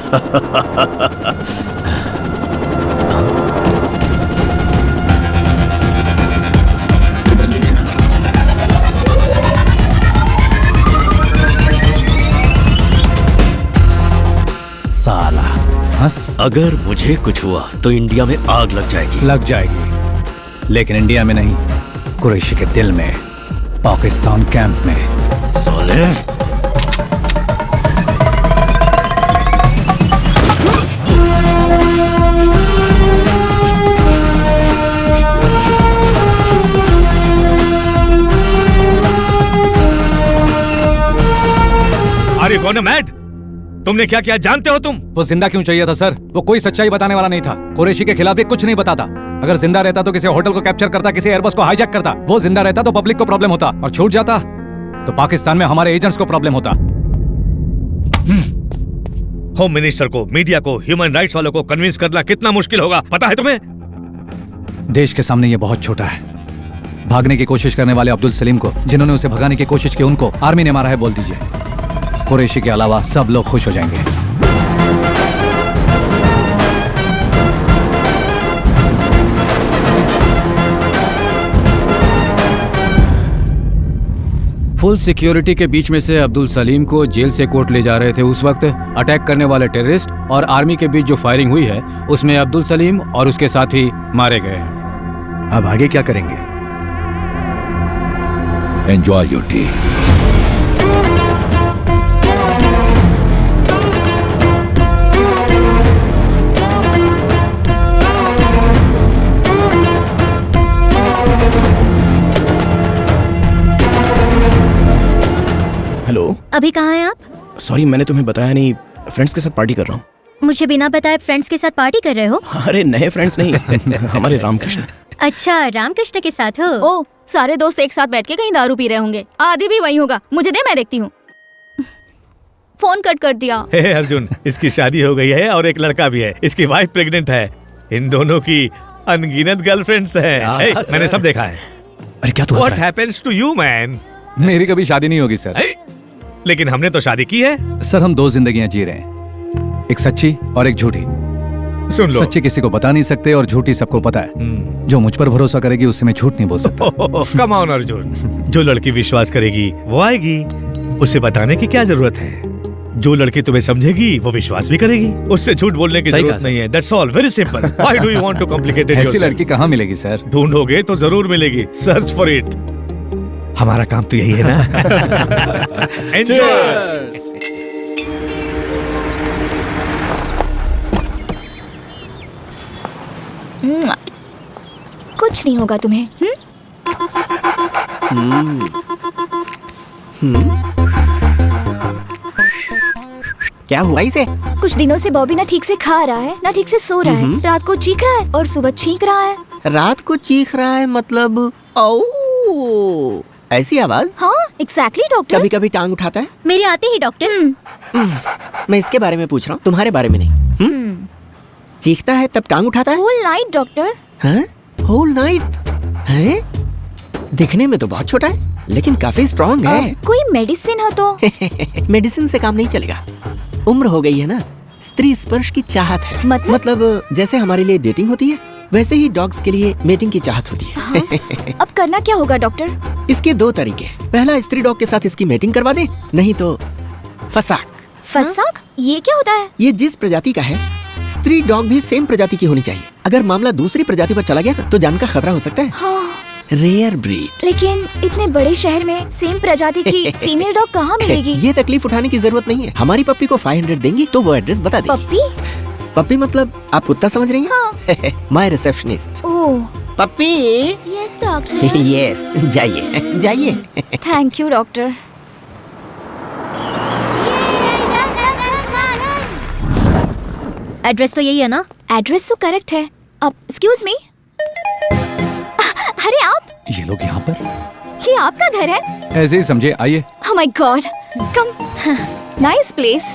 साला हंस। अगर मुझे कुछ हुआ तो इंडिया में आग लग जाएगी। लग जाएगी, लेकिन इंडिया में नहीं, कुरैशी के दिल में, पाकिस्तान कैंप में। साले अरे कौन है मैड? तुमने क्या किया जानते हो तुम? वो जिंदा क्यों चाहिए था सर? वो कोई सच्चाई बताने वाला नहीं था। कुरैशी के खिलाफ भी कुछ नहीं बताता। अगर जिंदा रहता तो किसी होटल को कैप्चर करता, किसी एयरबस को हाईजैक करता। वो जिंदा रहता तो पब्लिक को प्रॉब्लम होता, और छूट जाता तो पाकिस्तान में हमारे एजेंट्स को प्रॉब्लम होता। होम मिनिस्टर को, मीडिया को, ह्यूमन राइट्स वालों को कन्विंस करना कितना मुश्किल होगा पता है तुम्हें? देश के सामने ये बहुत छोटा है। भागने की कोशिश करने वाले अब्दुल सलीम को, जिन्होंने उसे भगाने की कोशिश की, उनको आर्मी ने मारा है बोल दीजिए। कुरैशी के अलावा सब लोग खुश हो जाएंगे। फुल सिक्योरिटी के बीच में से अब्दुल सलीम को जेल से कोर्ट ले जा रहे थे। उस वक्त अटैक करने वाले टेररिस्ट और आर्मी के बीच जो फायरिंग हुई है, उसमें अब्दुल सलीम और उसके साथी मारे गए हैं। अब आगे क्या करेंगे? Enjoy your T. हेलो, अभी कहाँ हैं आप? सॉरी मैंने तुम्हें बताया नहीं, फ्रेंड्स के साथ पार्टी कर रहा हूँ। मुझे बिना बताए फ्रेंड्स के साथ पार्टी कर रहे हो? अरे नए फ्रेंड्स नहीं, हमारे रामकृष्ण। अच्छा, रामकृष्ण के साथ हो? ओ, सारे दोस्त एक साथ बैठ के कहीं दारू पी रहे होंगे। आदि भी वही होगा। मुझे दे, मैं देखती हूँ। फोन कट कर दिया। हे अर्जुन, इसकी शादी हो गई है और एक लड़का भी है। इसकी वाइफ प्रेग्नेंट है। इन दोनों की अनगिनत गर्लफ्रेंड्स हैं। हे, मैंने सब देखा है। अरे क्या तू? What happens to you, man? मेरी कभी शादी नहीं होगी सर। लेकिन हमने तो शादी की है। सर हम दो जिंदगियां जी रहे हैं, एक सच्ची और एक झूठी। सुन लो, सच्ची किसी को बता नहीं सकते और झूठी सबको पता है। जो मुझ पर भरोसा करेगी उससे मैं झूठ नहीं बोल सकता। कम ऑन अर्जुन, जो लड़की विश्वास करेगी वो आएगी। उसे बताने की क्या जरूरत है? जो लड़की तुम्हें समझेगी वो विश्वास भी करेगी। उससे झूठ बोलने की जरूरत नहीं है। That's all, very simple. Why do you want to complicate it ऐसी yourself? लड़की कहाँ मिलेगी सर? ढूंढोगे तो जरूर मिलेगी। Search for it. हमारा काम तो यही है ना। Enjoy! कुछ नहीं होगा तुम्हें। क्या हुआ इसे? कुछ दिनों से बॉबी ना ठीक से खा रहा है, ना ठीक से सो रहा है। रात को चीख रहा है और सुबह छींक रहा है। रात को चीख रहा है मतलब? ओ, ऐसी आवाज? हाँ, एग्जैक्टली डॉक्टर। कभी कभी टांग उठाता है। मेरे आते ही डॉक्टर। मैं इसके बारे में पूछ रहा हूँ, तुम्हारे बारे में नहीं। चीखता है तब टांग उठाता है? Whole night doctor. हाँ? होल नाइट है? दिखने में तो बहुत छोटा है लेकिन काफी स्ट्रॉन्ग है। कोई मेडिसिन हो तो? मेडिसिन से काम नहीं चलेगा। उम्र हो गई है ना, स्त्री स्पर्श की चाहत है। मतलब जैसे हमारे लिए डेटिंग होती है, वैसे ही डॉग्स के लिए मेटिंग की चाहत होती है। हाँ? अब करना क्या होगा डॉक्टर? इसके दो तरीके। पहला, स्त्री डॉग के साथ इसकी मेटिंग करवा दे, नहीं तो फसाक। फसाक? ये क्या होता है? ये जिस प्रजाति का है, स्त्री डॉग भी सेम प्रजाति की होनी चाहिए। अगर मामला दूसरी प्रजाति पर चला गया ना, तो जान का खतरा हो सकता है। हाँ। Rare breed. लेकिन इतने बड़े शहर में सेम प्रजाति की फीमेल डॉग कहाँ मिलेगी? ये तकलीफ उठाने की जरूरत नहीं है। हमारी पप्पी को 500 देंगी तो वो एड्रेस बता देगी। पप्पी? पप्पी मतलब आप कुत्ता समझ रही हैं? हाँ। My receptionist. Oh, puppy. Yes doctor. Yes, जाइए जाइए। Thank you doctor. एड्रेस तो यही है ना? एड्रेस तो करेक्ट है। अब एक्सक्यूज मी, अरे आप? ये लोग यहाँ पर? ये आपका घर है? ऐसे ही समझे, आइए। Oh my God, come, nice place.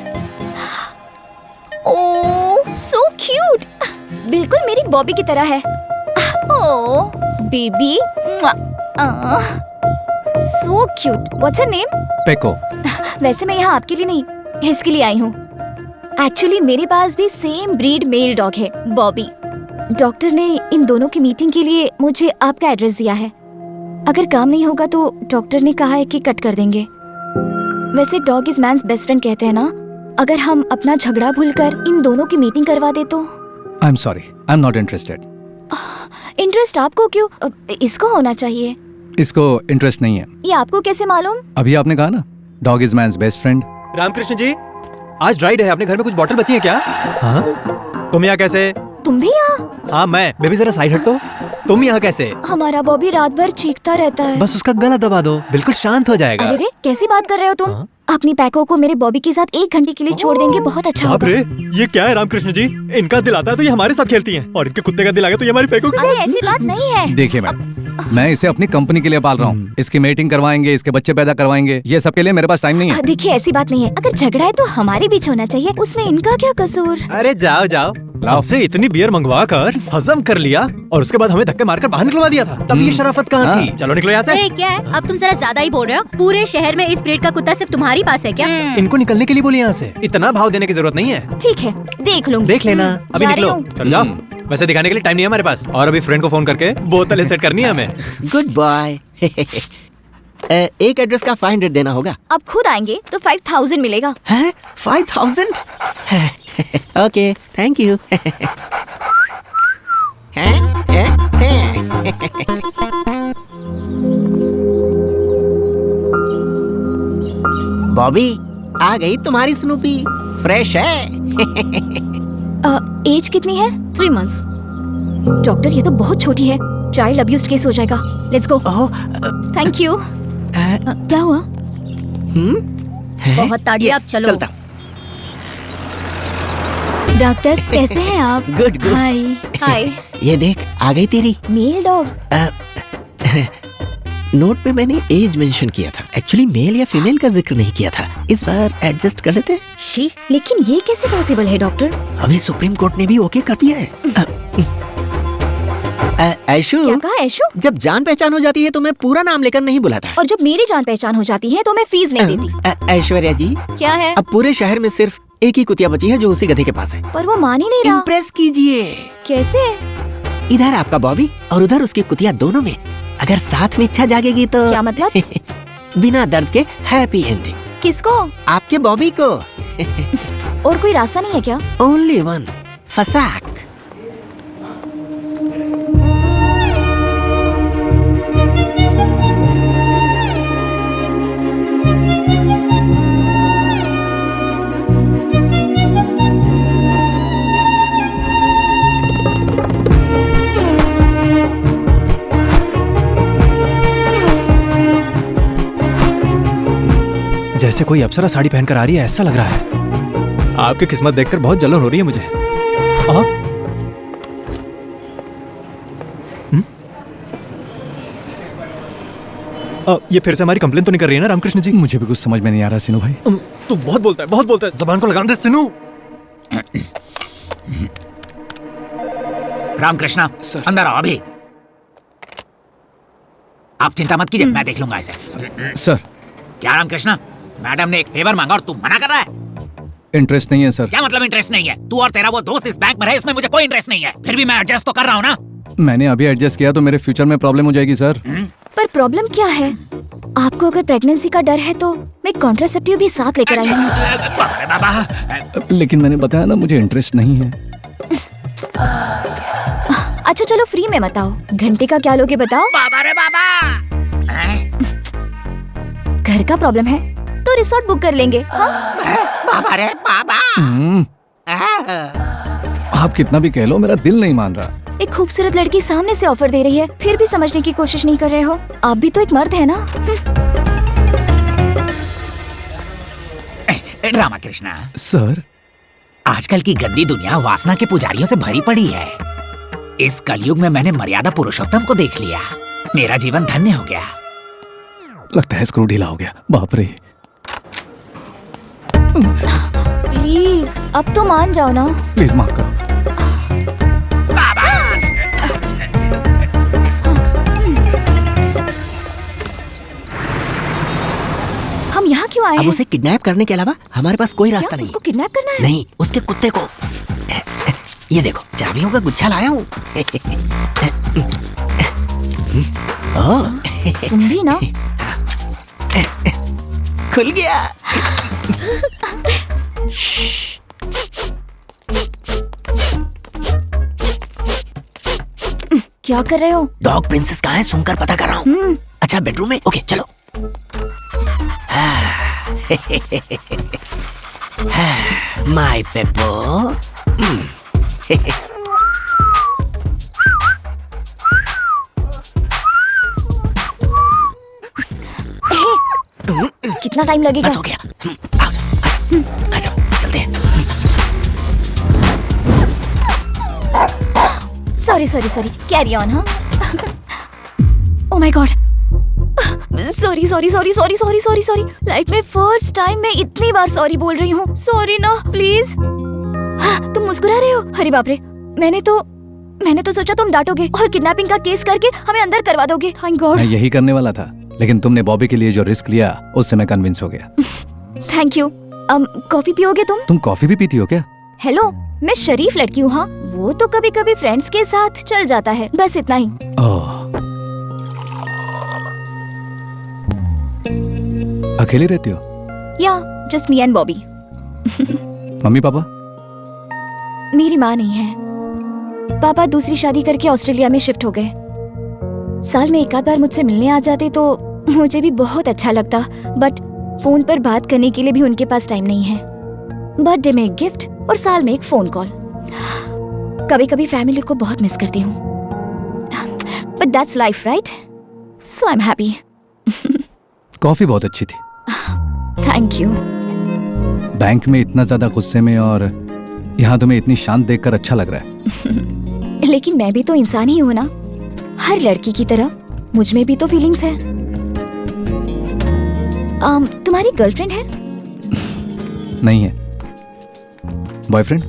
Oh, so cute. बिल्कुल मेरी बॉबी की तरह है। Oh, baby. So cute. What's her name? Phaco. वैसे मैं यहाँ आपके लिए नहीं, इसके लिए आई हूँ। एक्चुअली मेरे पास भी सेम ब्रीड मेल डॉग है, बॉबी। डॉक्टर ने इन दोनों की मीटिंग के लिए मुझे आपका एड्रेस दिया है। अगर काम नहीं होगा तो डॉक्टर ने कहा है कि कट कर देंगे। वैसे dog is man's best friend कहते हैं ना। अगर हम अपना झगड़ा भूलकर इन दोनों की मीटिंग करवा दे तो। I am sorry, I am not interested. Interest आपको क्यों? इसको होना चाहिए। इसको इंटरेस्ट नहीं है। ये आपको कैसे मालूम? अभी आपने कहा ना, dog is man's best friend. Ramakrishna ji, आज ड्राइड है, अपने घर में कुछ बॉटल बची है क्या? हाँ? तुम यहाँ कैसे? तुम भी यहाँ? हाँ मैं। बेबी जरा साइड हट तो। तुम यहाँ कैसे? हमारा बॉबी रात भर चीखता रहता है। बस उसका गला दबा दो, बिल्कुल शांत हो जाएगा। अरे रे, कैसी बात कर रहे हो तुम? अपनी पैको को मेरे बॉबी के साथ 1 घंटे के लिए छोड़ देंगे, बहुत अच्छा होगा। बाप रे, ये क्या है रामकृष्ण जी? इनका दिल आता है तो ये हमारे साथ खेलती हैं, और इनके कुत्ते का दिल आ गया तो ये हमारी पैको के अरे साथ। ऐसी बात नहीं है। देखिए मैम, मैं इसे अपनी कंपनी के लिए पाल रहा हूँ। इसकी मीटिंग करवाएंगे, इसके बच्चे पैदा करवाएंगे, ये सब के लिए मेरे पास टाइम नहीं है। देखिए ऐसी बात नहीं है। अगर झगड़ा है तो हमारे बीच होना चाहिए, उसमें इनका क्या कसूर? अरे जाओ जाओ, आपसे इतनी बियर मंगवा कर हजम कर लिया और उसके बाद हमें धक्के मारकर बाहर निकलवा दिया था। तब ये शराफत कहाँ थी? चलो निकलो यहाँ से। ए, क्या है? अब तुम जरा ज्यादा ही बोल रहे हो। पूरे शहर में इस ब्रीड का कुत्ता सिर्फ तुम्हारी पास है क्या? इनको निकलने के लिए बोली यहाँ से, इतना भाव देने की जरूरत नहीं है। ठीक है, देख लूंगी। देख लेना, अभी जा रही निकलो। हूँ। चलो जाओ। वैसे दिखाने के लिए टाइम नहीं है हमारे पास, और अभी फ्रेंड को फोन करके बोतल सेट करनी है हमें। Good boy. एक एड्रेस का 500 देना होगा। आप खुद आएंगे तो 5000 मिलेगा। है 5000? Okay, thank you. बॉबी, आ गई तुम्हारी स्नूपी, फ्रेश है। एज कितनी है? 3 months। डॉक्टर ये तो बहुत छोटी है, चाइल्ड अब्यूज केस हो जाएगा। Let's go. Thank you. क्या हुआ? बहुत ताड़िया, अब चलो। चलता। डॉक्टर कैसे हैं आप? Good good. Hi hi. ये देख, आ गई तेरी मेल डॉग। नोट पे मैंने एज मेंशन किया था, एक्चुअली मेल या फीमेल का जिक्र नहीं किया था। इस बार एडजस्ट कर लेते हैं। शी, लेकिन ये कैसे पॉसिबल है डॉक्टर? अभी सुप्रीम कोर्ट ने भी ओके कर दिया है। ऐशु, क्या कहा ऐशु? जब जान पहचान हो जाती है तो मैं पूरा नाम लेकर नहीं बुलाता। और जब मेरी जान पहचान हो जाती है तो मैं फीस नहीं देती। ऐश्वर्या जी, क्या है? अब पूरे शहर में सिर्फ एक ही कुतिया बची है जो उसी गधे के पास है। पर वो मान ही नहीं रहा। इम्प्रेस कीजिए। कैसे? इधर आपका बॉबी और उधर उसकी कुतिया, दोनों में अगर साथ में इच्छा जागेगी तो। क्या मतलब? बिना दर्द के हैप्पी एंडिंग। किसको? आपके बॉबी को। और कोई रास्ता नहीं है क्या? ओनली वन, फसाक। जैसे कोई अप्सरा साड़ी पहनकर आ रही है, ऐसा लग रहा है। आपकी किस्मत देखकर बहुत जलन हो रही है मुझे। ये फिर से हमारी कंप्लेन तो नहीं कर रही है ना रामकृष्ण जी? मुझे भी कुछ समझ में नहीं आ रहा सिनू भाई। तू बहुत बोलता है, बहुत बोलता है। जबान को लगाम दे सिनू। रामकृष्णा, अंदर आओ अभी। आप चिंता मत कीजिए, मैं देख लूंगा इसे। सर। क्या रामकृष्णा, मैडम ने एक फेवर मांगा और तू मना कर रहा है? इंटरेस्ट नहीं है सर। क्या मतलब इंटरेस्ट नहीं है? तू और तेरा वो दोस्त इस बैंक में रहे, इसमें मुझे कोई इंटरेस्ट नहीं है। फिर भी मैं एडजस्ट तो कर रहा हूँ ना। मैंने अभी एडजस्ट किया तो मेरे फ्यूचर में प्रॉब्लम हो जाएगी सर। पर प्रॉब्लम क्या है? आपको अगर प्रेगनेंसी का डर है तो मैं कॉन्ट्रासेप्टिव भी साथ लेकर आई हूँ। लेकिन मैंने बताया ना, मुझे इंटरेस्ट नहीं है। अच्छा चलो फ्री में मत आओ। घंटे का क्या लोगे बताओ? बाबा रे बाबा। घर का प्रॉब्लम है तो रिसोर्ट बुक कर लेंगे। हाँ? बाबा रे बाबा। आप कितना भी कह लो, मेरा दिल नहीं मान रहा। एक खूबसूरत लड़की सामने से ऑफर दे रही है, फिर भी समझने की कोशिश नहीं कर रहे हो। आप भी तो एक मर्द है ना। रामकृष्णा सर, आजकल की गंदी दुनिया वासना के पुजारियों से भरी पड़ी है। इस कलयुग में मैंने मर्यादा पुरुषोत्तम को देख लिया, मेरा जीवन धन्य हो गया। लगता है स्क्रू ढीला हो गया। बाप रे। प्लीज अब तो मान जाओ ना। प्लीज माफ करो। हम यहाँ क्यों आए अब हैं? उसे किडनैप करने के अलावा हमारे पास कोई रास्ता नहीं। उसको किडनैप करना है? नहीं, उसके कुत्ते को। ये देखो, चाबियों का गुच्छा लाया हूँ। तुम भी ना। खुल गया। क्या कर रहे हो? डॉग प्रिंसेस कहाँ है सुनकर पता कर रहा हूँ। अच्छा बेडरूम में? ओके चलो। माय पेपो। कितना टाइम लगेगा? बस हो गया। आओ चलते हैं। Sorry carry on. हाँ oh my god, sorry life में फर्स्ट टाइम मैं इतनी बार सॉरी बोल रही हूँ। सॉरी ना प्लीज। हाँ, तुम मुस्कुरा रहे हो? अरे बाप रे, मैंने तो सोचा तुम डांटोगे और किडनैपिंग का केस करके हमें अंदर करवा दोगे। Thank God. मैं यही करने वाला था, लेकिन तुमने बॉबी के लिए जो रिस्क लिया उससे मैं कन्विंस हो गया। Thank you. कॉफी पियोगे तुम? तुम कॉफी भी पीती हो क्या? हेलो, मैं शरीफ लड़की हूँ। हाँ, वो तो कभी कभी फ्रेंड्स के साथ चल जाता है, बस इतना ही। अकेले रहती हो? या just me and Bobby. Mummy papa? मेरी माँ नहीं है। पापा दूसरी शादी करके ऑस्ट्रेलिया में शिफ्ट हो गए। साल में एक आध बार मुझसे मिलने आ जाते तो मुझे भी बहुत अच्छा लगता, बट फोन पर बात करने के लिए भी उनके पास टाइम नहीं है। बर्थडे में एक गिफ्ट और साल में एक फोन कॉल। कभी कभी फैमिली को बहुत मिस करती हूँ, but that's life right, so I am happy. Coffee बहुत अच्छी थी। Thank you. बैंक में इतना ज्यादा गुस्से में और यहाँ तुम्हें इतनी शांत देखकर अच्छा लग रहा है। लेकिन मैं भी तो इंसान ही हूँ ना, हर लड़की की तरह मुझ में भी तो फीलिंग्स है। तुम्हारी गर्लफ्रेंड है? नहीं है। बॉयफ्रेंड?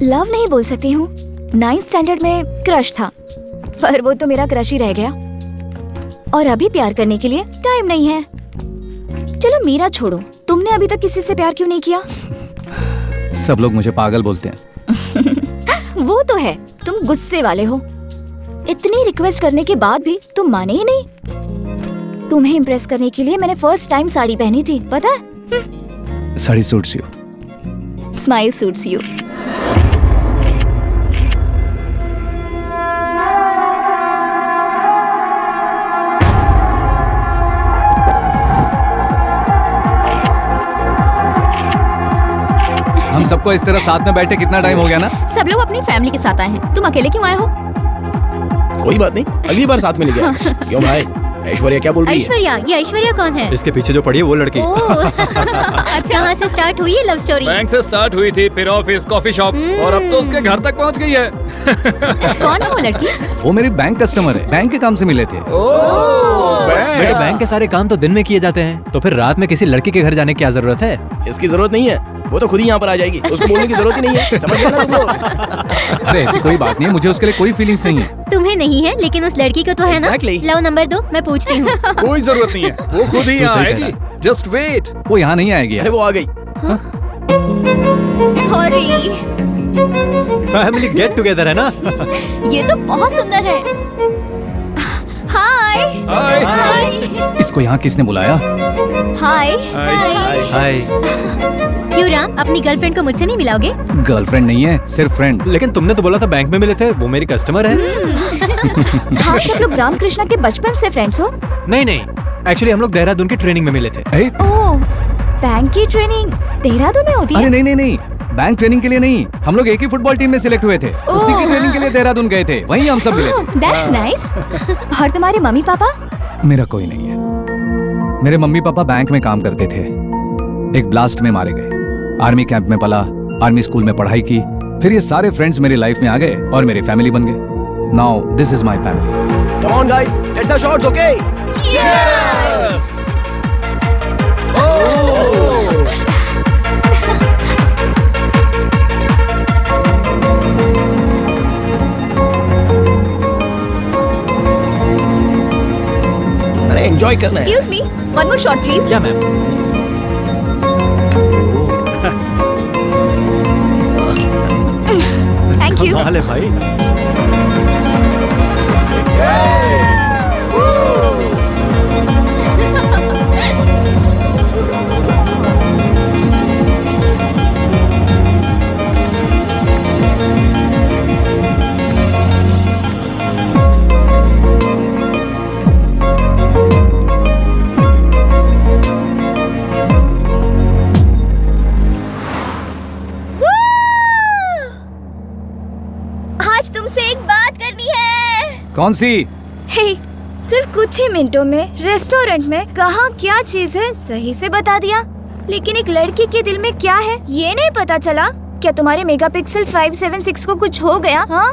लव नहीं बोल सकती हूँ। 9th स्टैंडर्ड में क्रश था, पर वो तो मेरा क्रश ही रह गया। और अभी प्यार करने के लिए टाइम नहीं है। चलो मेरा छोड़ो, तुमने अभी तक किसी से प्यार क्यों नहीं किया? सब लोग मुझे पागल बोलते हैं। वो तो है, तुम गुस्से वाले हो। इतनी रिक्वेस्ट करने के बाद भी तुम माने ही नहीं। तुम्हें इम्प्रेस करने के लिए मैंने फर्स्ट टाइम साड़ी पहनी थी, पता है? Sari suits you. Smile suits you. हम सबको इस तरह साथ में बैठे कितना टाइम हो गया ना? सब लोग अपनी फैमिली के साथ आए हैं, तुम अकेले क्यों आए हो? कोई बात नहीं, अगली बार साथ में लेके क्यों भाई? ऐश्वर्या क्या बोल रही है? ऐश्वर्या? ये ऐश्वर्या कौन है? इसके पीछे जो पड़ी है वो लड़की। अच्छा, कहाँ से स्टार्ट हुई है लव स्टोरी? बैंक से स्टार्ट हुई थी, फिर ऑफिस, कॉफी शॉप और अब तो उसके घर तक पहुंच गई है। कौन है वो लड़की? वो मेरी बैंक कस्टमर है, बैंक के काम से मिले थे। बेटे, बैंक के सारे काम तो दिन में किए जाते हैं, तो फिर रात में किसी लड़की के घर जाने की क्या जरूरत है? इसकी जरूरत नहीं है, वो तो खुद ही यहाँ पर आ जाएगी, उसको बोलने की जरूरत ही नहीं है। समझ गए ना तुम लोग? अरे ऐसी कोई बात नहीं है, मुझे उसके लिए कोई फीलिंग्स नहीं है। तुम्हें नहीं है, लेकिन उस लड़की को तो है ना? लो नंबर दो, मैं पूछती हूँ। कोई जरूरत नहीं है, वो खुद ही यहाँ आएगी। Just wait. वो यहाँ नहीं आएगी। अरे वो आ गई। सॉरी। फैमिली गेट टुगेदर है ना? ये तो बहुत सुंदर है। हाय। हाय। इसको यहाँ किसने बुलाया? हाय। हाय। क्यों राम, अपनी गर्लफ्रेंड को मुझसे नहीं मिलाओगे? गर्लफ्रेंड नहीं है, सिर्फ फ्रेंड। लेकिन तुमने तो बोला था बैंक में मिले थे, वो मेरी कस्टमर है। आप सब लोग रामकृष्णा के बचपन से फ्रेंड्स हो? नहीं, एक्चुअली हम लोग देहरादून की ट्रेनिंग में मिले थे। ओह, बैंक की ट्रेनिंग देहरादून में होती है? अरे नहीं, बैंक ट्रेनिंग के लिए नहीं, हम लोग एक ही फुटबॉल टीम में सिलेक्ट हुए थे, उसी की ट्रेनिंग के लिए देहरादून गए थे, वहीं हम सब मिले थे। That's nice. और तुम्हारे मम्मी पापा? मेरा कोई नहीं है। मेरे मम्मी पापा बैंक में काम करते थे, एक ब्लास्ट में मारे गए। आर्मी कैंप में पला, आर्मी स्कूल में पढ़ाई की, फिर ये सारे फ्रेंड्स मेरी लाइफ में आ गए और मेरी फैमिली बन गए। Now this is my family. Come on guys, let's have shots, okay? अरे एंजॉय करना है। Excuse me, one more shot please. क्या मैम? Thank you. कमाल है भाई। आज तुमसे एक बात करनी है। कौन सी? हे, सिर्फ कुछ ही मिनटों में रेस्टोरेंट में कहाँ क्या चीज है सही से बता दिया, लेकिन एक लड़की के दिल में क्या है ये नहीं पता चला। क्या तुम्हारे मेगापिक्सल 576 को कुछ हो गया? हाँ?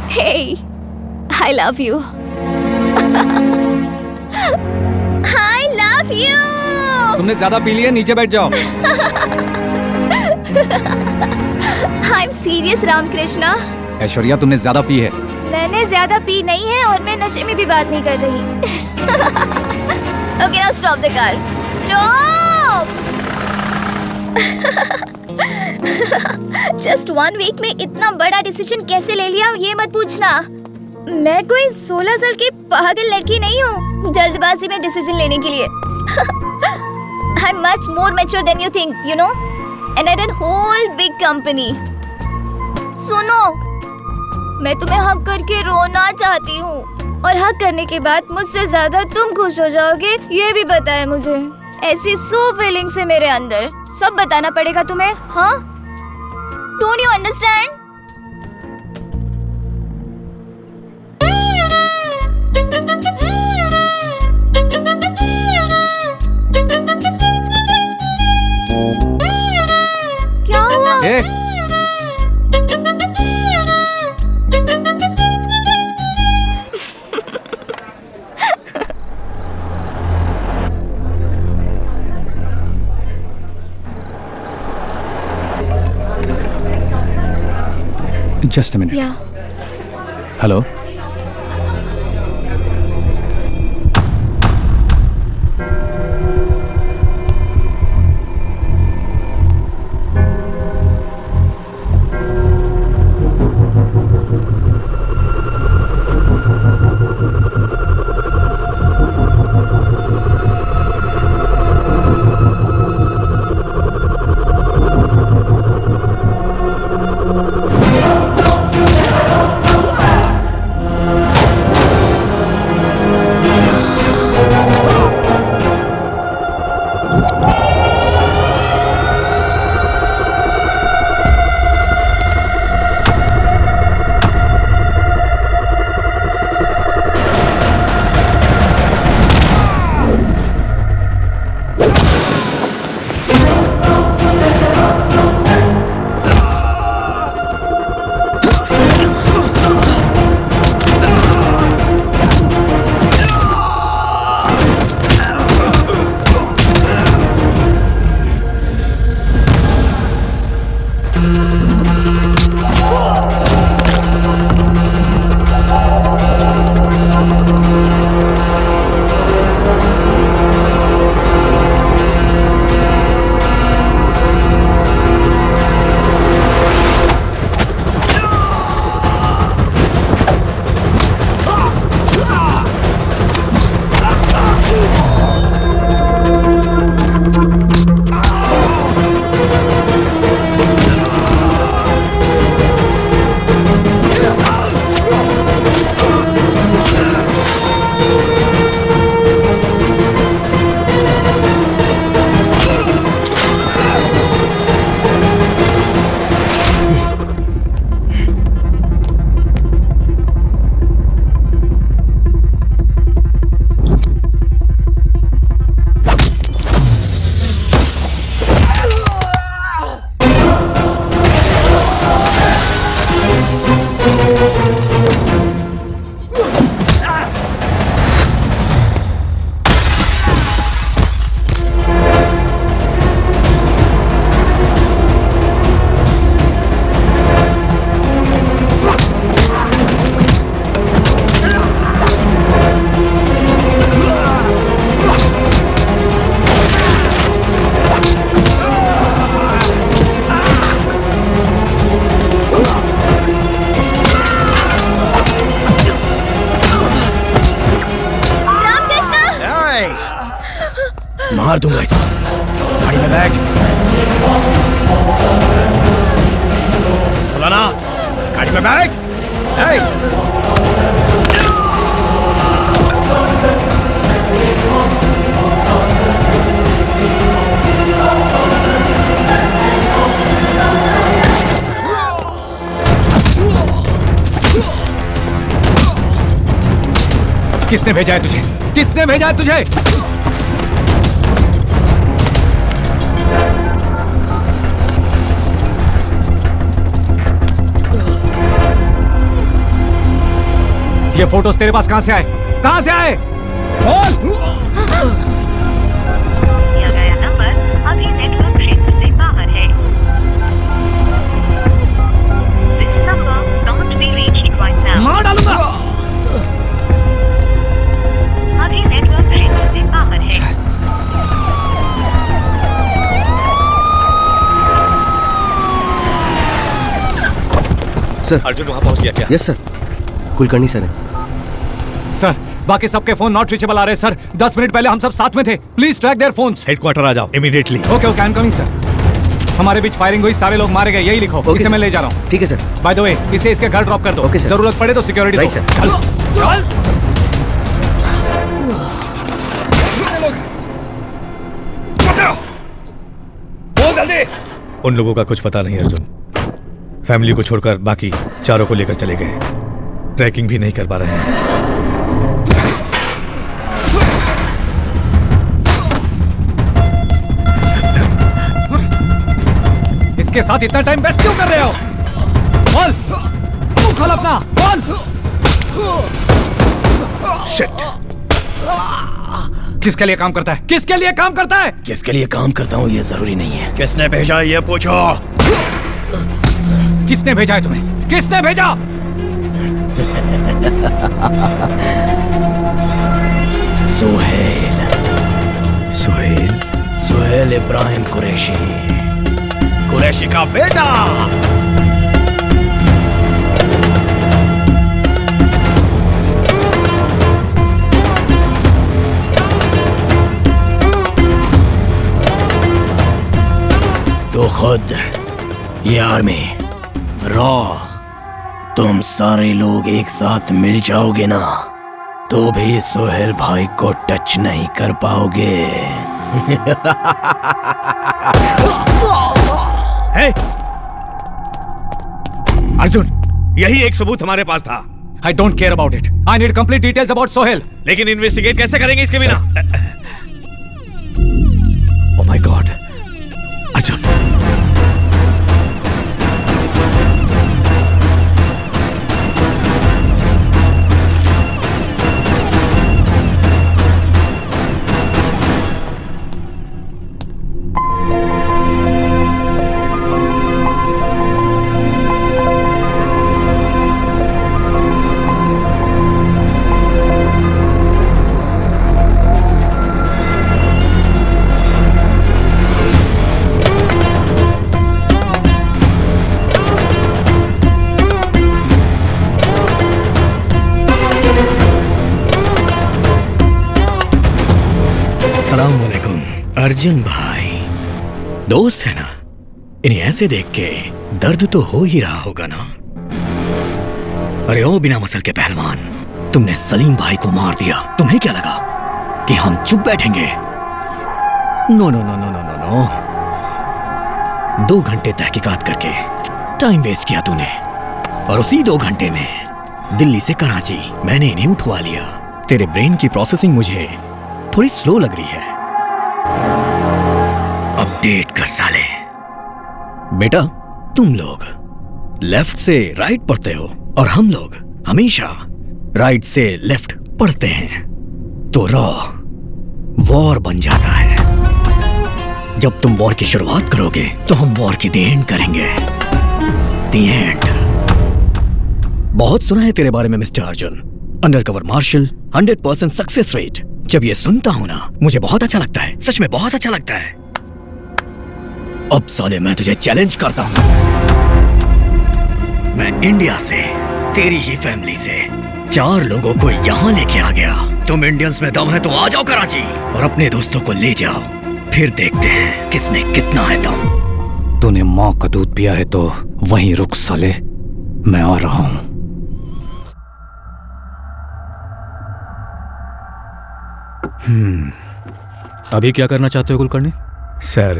हे, I love you. I love you. तुमने ज्यादा पी लिया, नीचे बैठ जाओ। I'm serious, Ramakrishna. ऐश्वर्या, तुमने ज्यादा पी है। मैंने ज्यादा पी नहीं है और मैं नशे में भी बात नहीं कर रही। Okay, now stop the car. Stop! Just 1 week में इतना बड़ा डिसीजन कैसे ले लिया ये मत पूछना। मैं कोई 16 साल की पागल लड़की नहीं हूँ जल्दबाजी में डिसीजन लेने के लिए। I'm much more mature than you think, you know? And I run whole big company. सुनो, मैं तुम्हें हक करके रोना चाहती हूँ और हक करने के बाद मुझसे ज्यादा तुम खुश हो जाओगे ये भी पता है मुझे। ऐसी सो फीलिंग्स है मेरे अंदर, सब बताना पड़ेगा तुम्हें, हाँ? Don't you understand? क्या हुआ? Just a minute. Yeah. Hello? मार दूंगा इसे। गाड़ी में बैठ। बोला ना, गाड़ी में बैठ। किसने भेजा है तुझे? किसने भेजा है तुझे? ये फोटोज तेरे पास कहां से आए? कहां से आए? बोल। दिया गया नंबर अभी नेटवर्क क्षेत्र से बाहर है। This number can't be reached right now. मार डालूंगा। अभी नेटवर्क क्षेत्र से बाहर है। सर, अर्जुन वहां पहुंच गया क्या? यस सर, कुलकर्णी सर है। सर, बाकी सबके फोन नॉट रीचेबल आ रहे हैं सर। 10 मिनट पहले हम सब साथ में थे। Please track their phones. Headquarter आ जाओ immediately. Okay okay, I am coming sir. हमारे बीच फायरिंग हुई, सारे लोग मारे गए, यही लिखो। Okay, इसे sir. मैं ले जा रहा हूँ। ठीक है सर। बाय द वे, इसे इसके घर ड्रॉप कर दो। Okay, sir. जरूरत पड़े तो सिक्योरिटी Right, दो। sir. चल चल। बोल जल्दी। उन लोगों का कुछ पता नहीं अर्जुन। फैमिली को छोड़कर बाकी चारों को लेकर चले गए। ट्रैकिंग भी नहीं कर पा रहे हैं। इसके साथ इतना टाइम वेस्ट क्यों कर रहे हो? बोल, मुंह खोल अपना, बोल। शिट। किसके लिए काम करता है? किसके लिए काम करता है? किसके लिए काम करता हूँ ये जरूरी नहीं है। किसने भेजा ये पूछो। किसने भेजा है तुम्हें? किसने भेजा? सुहेल। सुहेल? सुहेल इब्राहिम कुरैशी। कुरैशी का बेटा। तो खुद ये आर्मी रॉ, तुम सारे लोग एक साथ मिल जाओगे ना तो भी सोहेल भाई को टच नहीं कर पाओगे। है? अर्जुन, यही एक सबूत हमारे पास था। I don't care about it. I need complete details about Sohail. लेकिन इन्वेस्टिगेट कैसे करेंगे इसके बिना? ओह माय गॉड, अर्जुन। अस्सलामुअलैकुम। अर्जुन भाई दोस्त है ना, इन्हें ऐसे देख के दर्द तो हो ही रहा होगा ना। अरे ओ बिना मसल के पहलवान, तुमने सलीम भाई को मार दिया। तुम्हें क्या लगा कि हम चुप बैठेंगे? No no no no no no no. 2 घंटे तहकीकात करके टाइम वेस्ट किया तूने, और उसी 2 घंटे में दिल्ली से कराची मैंने इन्हें उठवा लिया। तेरे ब्रेन की प्रोसेसिंग मुझे थोड़ी स्लो लग रही है। अपडेट कर साले। बेटा, तुम लोग लेफ्ट से राइट पढ़ते हो और हम लोग हमेशा राइट से लेफ्ट पढ़ते हैं, तो रॉ वॉर बन जाता है। जब तुम वॉर की शुरुआत करोगे तो हम वॉर की द एंड करेंगे। The end. बहुत सुना है तेरे बारे में mister Arjun. Undercover marshal, 100% success rate. जब ये सुनता हूं ना, मुझे बहुत अच्छा लगता है, सच में बहुत अच्छा लगता है। अब साले मैं तुझे चैलेंज करता हूं। मैं इंडिया से, तेरी ही फैमिली से 4 लोगों को यहां लेके आ गया। तुम इंडियंस में दम है तो आ जाओ कराची और अपने दोस्तों को ले जाओ। फिर देखते हैं किसमें कितना है दम। तूने माँ का दूध पिया है तो वहीं रुक साले, मैं आ रहा हूं। अभी क्या करना चाहते हो कुलकर्णी? सर,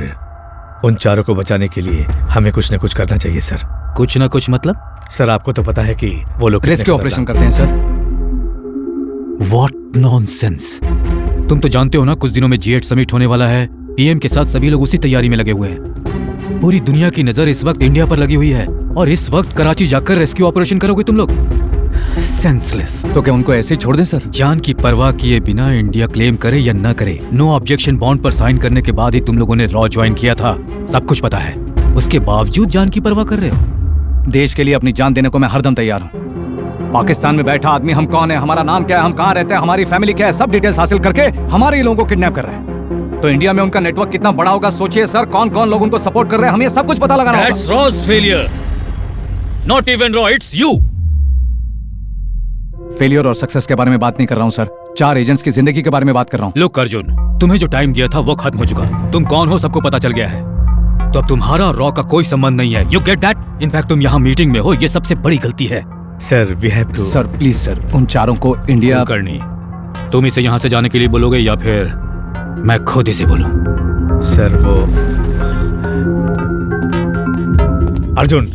उन चारों को बचाने के लिए हमें कुछ न कुछ करना चाहिए सर। कुछ ना कुछ मतलब? सर, आपको तो पता है कि वो लोग रेस्क्यू ऑपरेशन करते हैं सर। What nonsense. तुम तो जानते हो ना, कुछ दिनों में G8 समिट होने वाला है। पीएम के साथ सभी लोग उसी तैयारी में लगे हुए हैं। पूरी दुनिया की नजर इस वक्त इंडिया पर लगी हुई है और इस वक्त कराची जाकर रेस्क्यू ऑपरेशन करोगे तुम लोग? सेंसलेस। तो क्या उनको ऐसे ही छोड़ दें सर? जान की परवाह किए बिना इंडिया क्लेम करे या न करे, नो ऑब्जेक्शन बॉन्ड पर साइन करने के बाद ही तुम लोगों ने रॉ ज्वाइन किया था। सब कुछ पता है, उसके बावजूद जान की परवाह कर रहे हो। देश के लिए अपनी जान देने को मैं हरदम तैयार हूँ। पाकिस्तान में बैठा आदमी हम कौन है, हमारा नाम क्या है, हम कहाँ रहते हैं, हमारी फैमिली क्या है, सब डिटेल्स हासिल करके हमारे ही लोगों को किडनैप कर रहे हैं। तो इंडिया में उनका नेटवर्क कितना बड़ा होगा सोचिए सर। कौन कौन लोग उनको सपोर्ट कर रहे हैं, हमें सब कुछ पता लगाना होगा। That's Raw's failure. Not even Raw, it's you. Failure और सक्सेस के बारे में बात नहीं कर रहा हूँ सर, 4 एजेंट्स की जिंदगी के बारे में बात कर रहा हूँ। लोग अर्जुन, तुम्हें जो टाइम दिया था वो खत्म हो चुका। तुम कौन हो सबको पता चल गया है, तो अब तुम्हारा रॉ का कोई संबंध नहीं है। You get that? इनफैक्ट तुम यहाँ मीटिंग में हो, ये सबसे बड़ी गलती है। Sir, we have to. Sir please sir, उन चारों को इंडिया करनी। तुम इसे यहाँ से जाने के लिए बोलोगे या फिर मैं खुद इसे बोलूं? सर वो अर्जुन।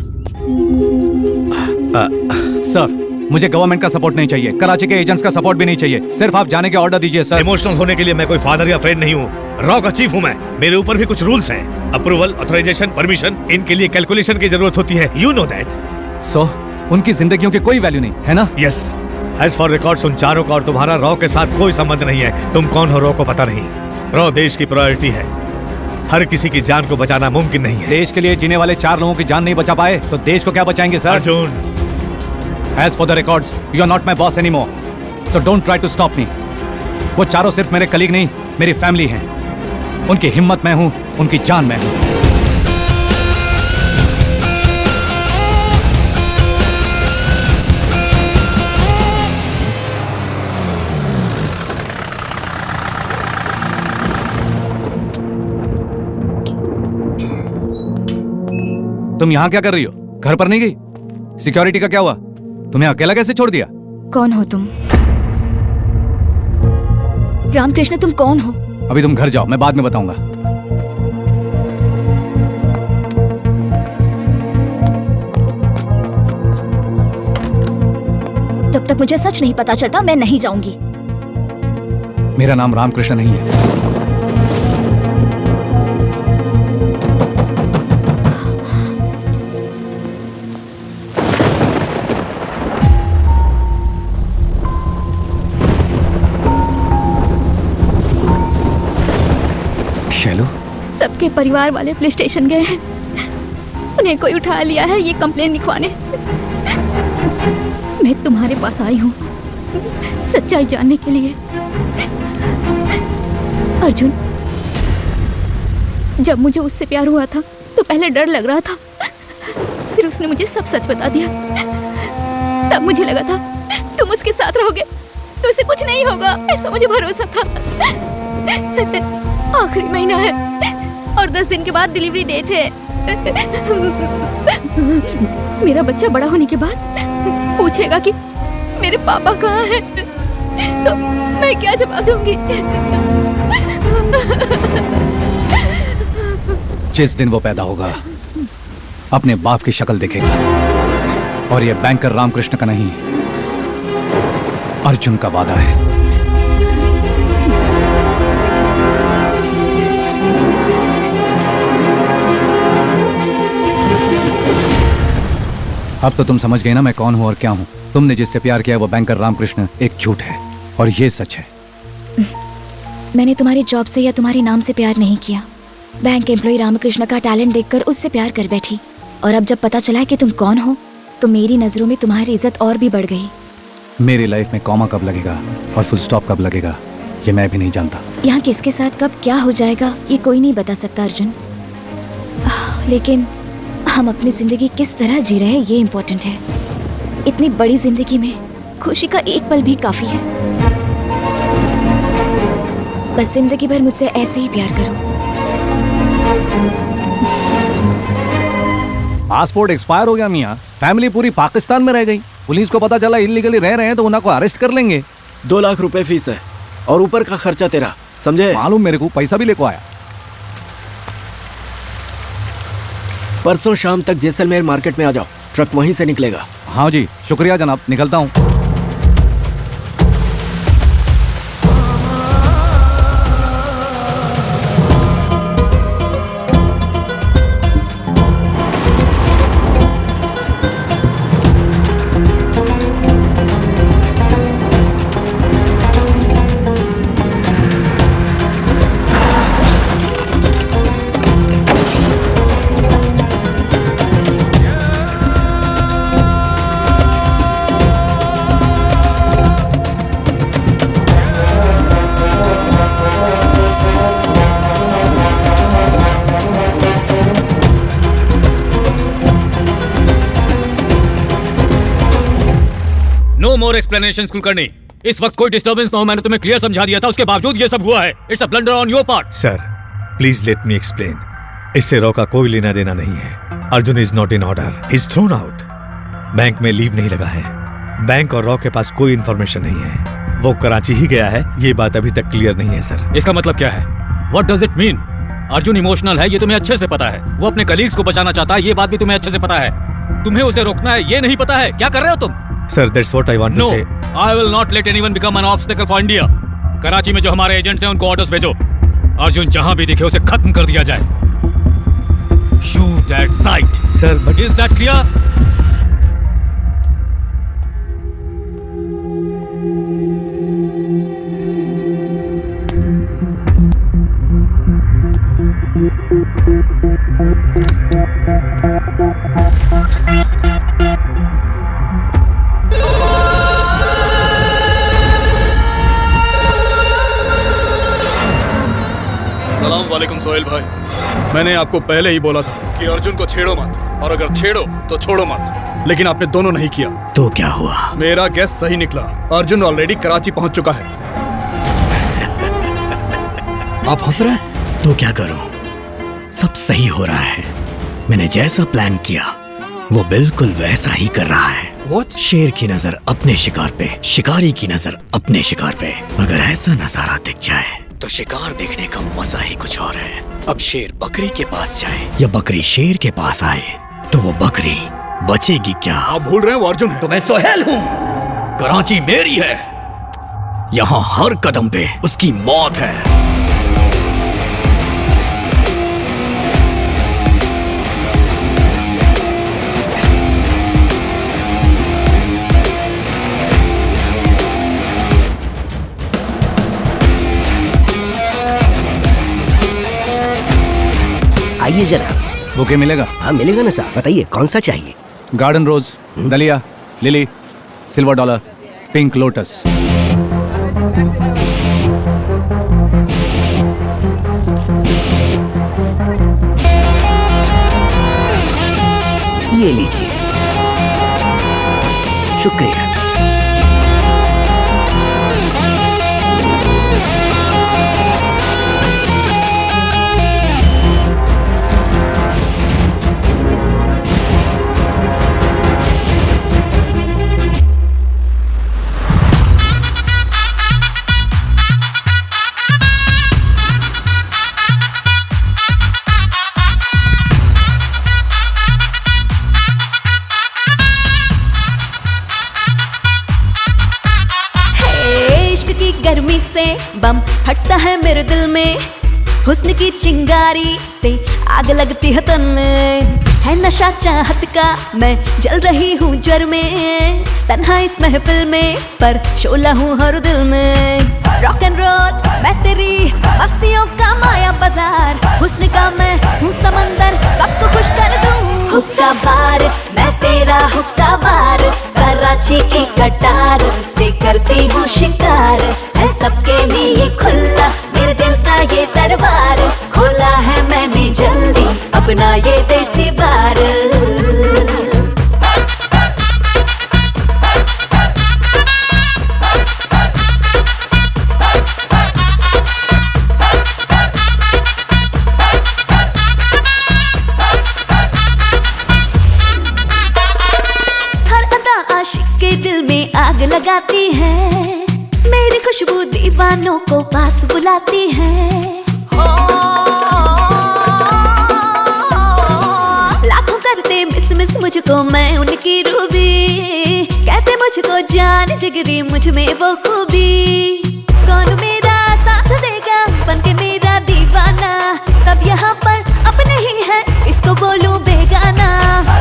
सर मुझे गवर्नमेंट का सपोर्ट नहीं चाहिए, कराची के एजेंट्स का सपोर्ट भी नहीं चाहिए, सिर्फ आप जाने के ऑर्डर दीजिए सर। इमोशनल होने के लिए मैं कोई फादर या फ्रेंड नहीं हूँ। रॉ का चीफ हूँ मैं, मेरे ऊपर भी कुछ रूल्स हैं। अप्रूवल, ऑथराइजेशन, परमिशन, इनके लिए कैलकुलेशन की जरूरत होती है। You know that. सो उनकी जिंदगियों की कोई वैल्यू नहीं है ना? यस। एज फॉर रिकॉर्ड्स उन चारों का और तुम्हारा रॉ के साथ कोई संबंध नहीं है। तुम कौन हो रॉ को पता नहीं। रॉ देश की प्रायोरिटी है, हर किसी की जान को बचाना मुमकिन नहीं है। देश के लिए जीने वाले 4 लोगों की जान नहीं बचा पाए तो देश को क्या बचाएंगे sir? Arjun, As for the records, you are not my boss anymore. So don't try to stop me. वो चारों सिर्फ मेरे कलीग नहीं, मेरी फैमिली हैं। उनकी हिम्मत मैं हूं, उनकी जान मैं हूं। तुम यहां क्या कर रही हो? घर पर नहीं गई? सिक्योरिटी का क्या हुआ? तुम्हें अकेला कैसे छोड़ दिया? कौन हो तुम? रामकृष्ण तुम कौन हो? अभी तुम घर जाओ, मैं बाद में बताऊंगा। जब तक मुझे सच नहीं पता चलता मैं नहीं जाऊंगी। मेरा नाम रामकृष्ण नहीं है। शैलू, सबके परिवार वाले पुलिस स्टेशन गए हैं, उन्हें कोई उठा लिया है ये कंप्लेन लिखवाने। मैं तुम्हारे पास आई हूँ सच्चाई जानने के लिए। अर्जुन, जब मुझे उससे प्यार हुआ था तो पहले डर लग रहा था, फिर उसने मुझे सब सच बता दिया। तब मुझे लगा था तुम उसके साथ रहोगे तो उसे कुछ नहीं होगा, ऐसा मुझे भरोसा था। आखिरी महीना है और 10 दिन के बाद डिलीवरी डेट है। मेरा बच्चा बड़ा होने के बाद पूछेगा कि मेरे पापा कहाँ हैं, तो मैं क्या जवाब दूंगी? जिस दिन वो पैदा होगा अपने बाप की शक्ल देखेगा, और ये बैंकर रामकृष्ण का नहीं, अर्जुन का वादा है। अब तो तुम समझ गए ना मैं कौन हूं और क्या हूं। तुमने जिससे प्यार किया वो बैंकर रामकृष्ण एक झूठ है और ये सच है। मैंने तुम्हारी जॉब से या तुम्हारे नाम से प्यार नहीं किया। बैंक एम्प्लॉय रामकृष्ण का टैलेंट देखकर उससे प्यार कर बैठी, और अब जब पता चला कि तुम कौन हो तो मेरी नजरों में तुम्हारी इज्जत और भी बढ़ गई। मेरी लाइफ में कॉमा कब लगेगा और फुल स्टॉप कब लगेगा ये मैं भी नहीं जानता। यहाँ किसके साथ कब क्या हो जाएगा ये कोई नहीं बता सकता अर्जुन, लेकिन हम अपनी जिंदगी किस तरह जी रहे हैं ये इम्पोर्टेंट है। इतनी बड़ी जिंदगी में खुशी का एक पल भी काफी है। बस जिंदगी भर मुझसे ऐसे ही प्यार करो। पासपोर्ट एक्सपायर हो गया मियाँ, फैमिली पूरी पाकिस्तान में रह गई। पुलिस को पता चला इलीगली रह रहे हैं तो उनको अरेस्ट कर लेंगे। 2 लाख रुपए फीस है और ऊपर का खर्चा तेरा, समझे? मालूम मेरे को, पैसा भी लेको आया। परसों शाम तक जैसलमेर मार्केट में आ जाओ, ट्रक वहीं से निकलेगा। हाँ जी, शुक्रिया जनाब, निकलता हूँ। नो मोर एक्सप्लेनेशन कुलकर्णी। इस वक्त कोई डिस्टर्बेंस ना हो, मैंने तुम्हें क्लियर समझा दिया था, उसके बावजूद ये सब हुआ है। It's a blunder on your part. Sir please let me explain. इससे रॉ का कोई लेना देना नहीं है। Arjun is not in order, he is thrown out. Bank में लीव नहीं लगा है। बैंक और रॉ के पास कोई इंफॉर्मेशन नहीं है। वो कराची ही गया है, ये बात अभी तक क्लियर नहीं है सर। इसका मतलब क्या है? What does it mean? Arjun emotional है, ये तुम्हें अच्छे से पता है। वो अपने कलीग्स को बचाना चाहता है, ये बात भी तुम्हें अच्छे से पता है। तुम्हें उसे रोकना है, ये नहीं पता है। क्या कर रहे हो तुम? Sir that's what I want to say. I will not let anyone become an obstacle for India. Karachi में जो हमारे एजेंट्स हैं उनको ऑर्डर्स भेजो, अर्जुन जहां भी दिखे उसे खत्म कर दिया जाए। Shoot at site. Sir but is that clear? सलाम वालेकुम सोहेल भाई। मैंने आपको पहले ही बोला था कि अर्जुन को छेड़ो मत, और अगर छेड़ो तो छोड़ो मत, लेकिन आपने दोनों नहीं किया। तो क्या हुआ? मेरा गैस सही निकला। अर्जुन ऑलरेडी कराची पहुंच चुका है। आप हंस रहे हैं? तो क्या करूं? सब सही हो रहा है। मैंने जैसा प्लान किया वो बिल्कुल वैसा ही कर रहा है। What? शेर की नजर अपने शिकार पे, शिकारी की नजर अपने शिकार पे। अगर ऐसा नजारा दिख जाए तो शिकार देखने का मजा ही कुछ और है। अब शेर बकरी के पास जाए या बकरी शेर के पास आए तो वो बकरी बचेगी क्या? आप भूल रहे हैं वो अर्जुन है। तो मैं सोहेल हूँ। कराची मेरी है। यहाँ हर कदम पे उसकी मौत है। आइए जनाब। बुके मिलेगा? हाँ मिलेगा ना साहब, बताइए कौन सा चाहिए? गार्डन रोज, दलिया, lily, silver dollar, pink lotus. ये लीजिए। शुक्रिया। गर्मी से बम फटता है मेरे दिल में, हुस्न की चिंगारी से आग लगती है तन में। है नशा चाहत का, मैं जल रही हूँ ज्वर में। तन्हा इस महफिल में पर शोला हूँ हर दिल में। रॉक एंड रोल मैं तेरी मस्तियों का माया बाजार, हुस्न का मैं हूँ समंदर, सबको खुश कर दूँ। हुक्का बार मैं तेरा हुक्का बार, कराची की कटार से करती हूँ शिकार। है सबके लिए खुला मेरे दिल का ये दरबार, खोला है मैंने जल्दी अपना ये देसी बार। खुशबुयां आशिक के दिल में आग लगाती है, मेरी खुशबू दीवानों को पास बुलाती है। लाखों करते मिस मुझको, मैं उनकी रूबी, कहते मुझको जान जिगरी, मुझ में वो खूबी। कौन मेरा साथ देगा बनके मेरा दीवाना, सब यहाँ पर अपने ही है, इसको बोलूं बेगाना।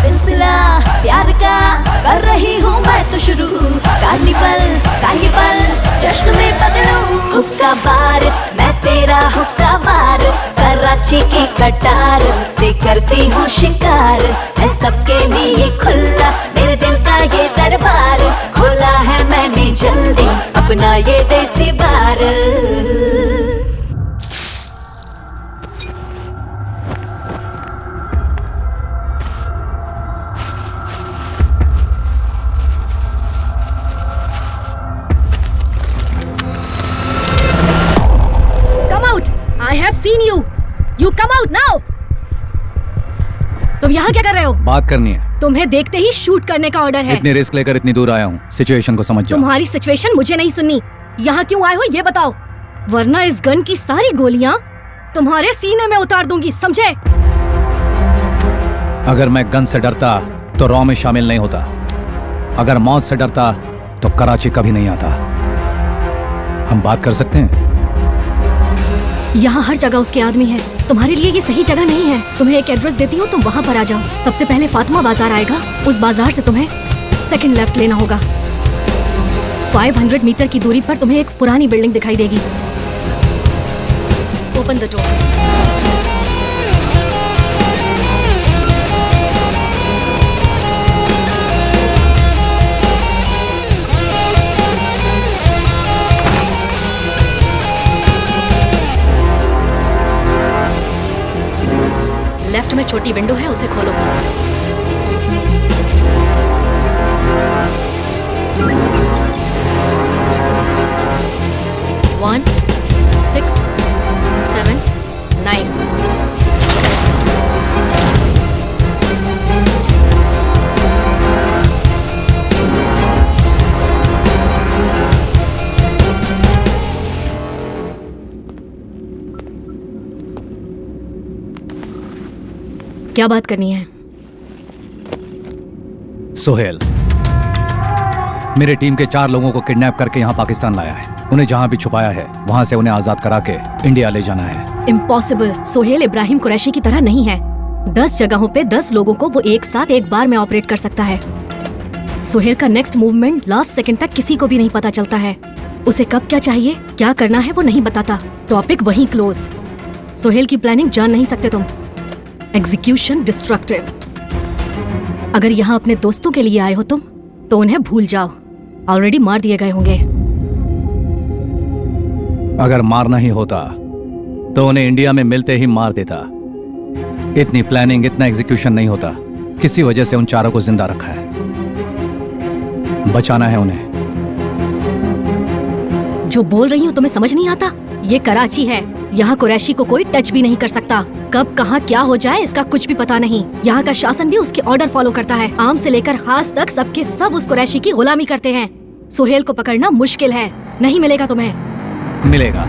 सिलसिला प्यार का कर रही हूँ मैं तो शुरू, कार्निवल का ये पल जश्न में बदलूं। हुक्का बार मैं तेरा हुक्का बार, कराची की कटार से करती हूँ शिकार, है सबके लिए खुला मेरे दिल का ये दरबार, खोला है मैंने जल्दी अपना ये देसी बार। I have seen you. You come out now. तुम यहाँ क्या कर रहे हो? बात करनी है। तुम्हें देखते ही शूट करने का ऑर्डर है। इतनी रिस्क लेकर इतनी दूर आया हूँ, सिचुएशन को समझ जाओ। तुम्हारी सिचुएशन मुझे नहीं सुननी। यहाँ क्यों आए हो ये बताओ, वरना इस गन की सारी गोलियाँ तुम्हारे सीने में उतार दूंगी, समझे? अगर मैं गन से डरता तो रॉ में शामिल नहीं होता, अगर मौत से डरता तो कराची कभी नहीं आता। हम बात कर सकते हैं? यहाँ हर जगह उसके आदमी है, तुम्हारे लिए ये सही जगह नहीं है। तुम्हें एक एड्रेस देती हूँ, तुम वहाँ पर आ जाओ। सबसे पहले फातिमा बाजार आएगा, उस बाजार से तुम्हें सेकंड लेफ्ट लेना होगा। 500 मीटर की दूरी पर तुम्हें एक पुरानी बिल्डिंग दिखाई देगी। Open the door. लेफ्ट में छोटी विंडो है, उसे खोलो। One, 6, 7, 9। क्या बात करनी है? सोहेल मेरे टीम के 4 लोगों को किडनैप करके यहाँ पाकिस्तान लाया है। उन्हें जहाँ भी छुपाया है वहाँ से उन्हें आजाद करा के इंडिया ले जाना है। इम्पॉसिबल। सोहेल इब्राहिम कुरैशी की तरह नहीं है। 10 जगहों पे 10 लोगों को वो एक साथ एक बार में ऑपरेट कर सकता है। सोहेल का नेक्स्ट मूवमेंट लास्ट सेकंड तक किसी को भी नहीं पता चलता है। उसे कब क्या चाहिए, क्या करना है वो नहीं बताता। टॉपिक वहीं क्लोज। सोहेल की प्लानिंग जान नहीं सकते तुम। Execution destructive. अगर यहाँ अपने दोस्तों के लिए आए हो तुम तो उन्हें भूल जाओ, ऑलरेडी मार दिए गए होंगे। अगर मारना ही होता तो उन्हें इंडिया में मिलते ही मार देता। इतनी प्लानिंग, इतना एग्जीक्यूशन नहीं होता। किसी वजह से उन 4 को जिंदा रखा है, बचाना है उन्हें। जो बोल रही हूँ तुम्हें समझ नहीं आता? ये कराची है, यहाँ कुरैशी को कोई टच भी नहीं कर सकता। कब कहाँ क्या हो जाए इसका कुछ भी पता नहीं। यहाँ का शासन भी उसके ऑर्डर फॉलो करता है। आम से लेकर खास तक सबके सब उस कुरैशी की गुलामी करते हैं। सोहेल को पकड़ना मुश्किल है, नहीं मिलेगा तुम्हें। मिलेगा।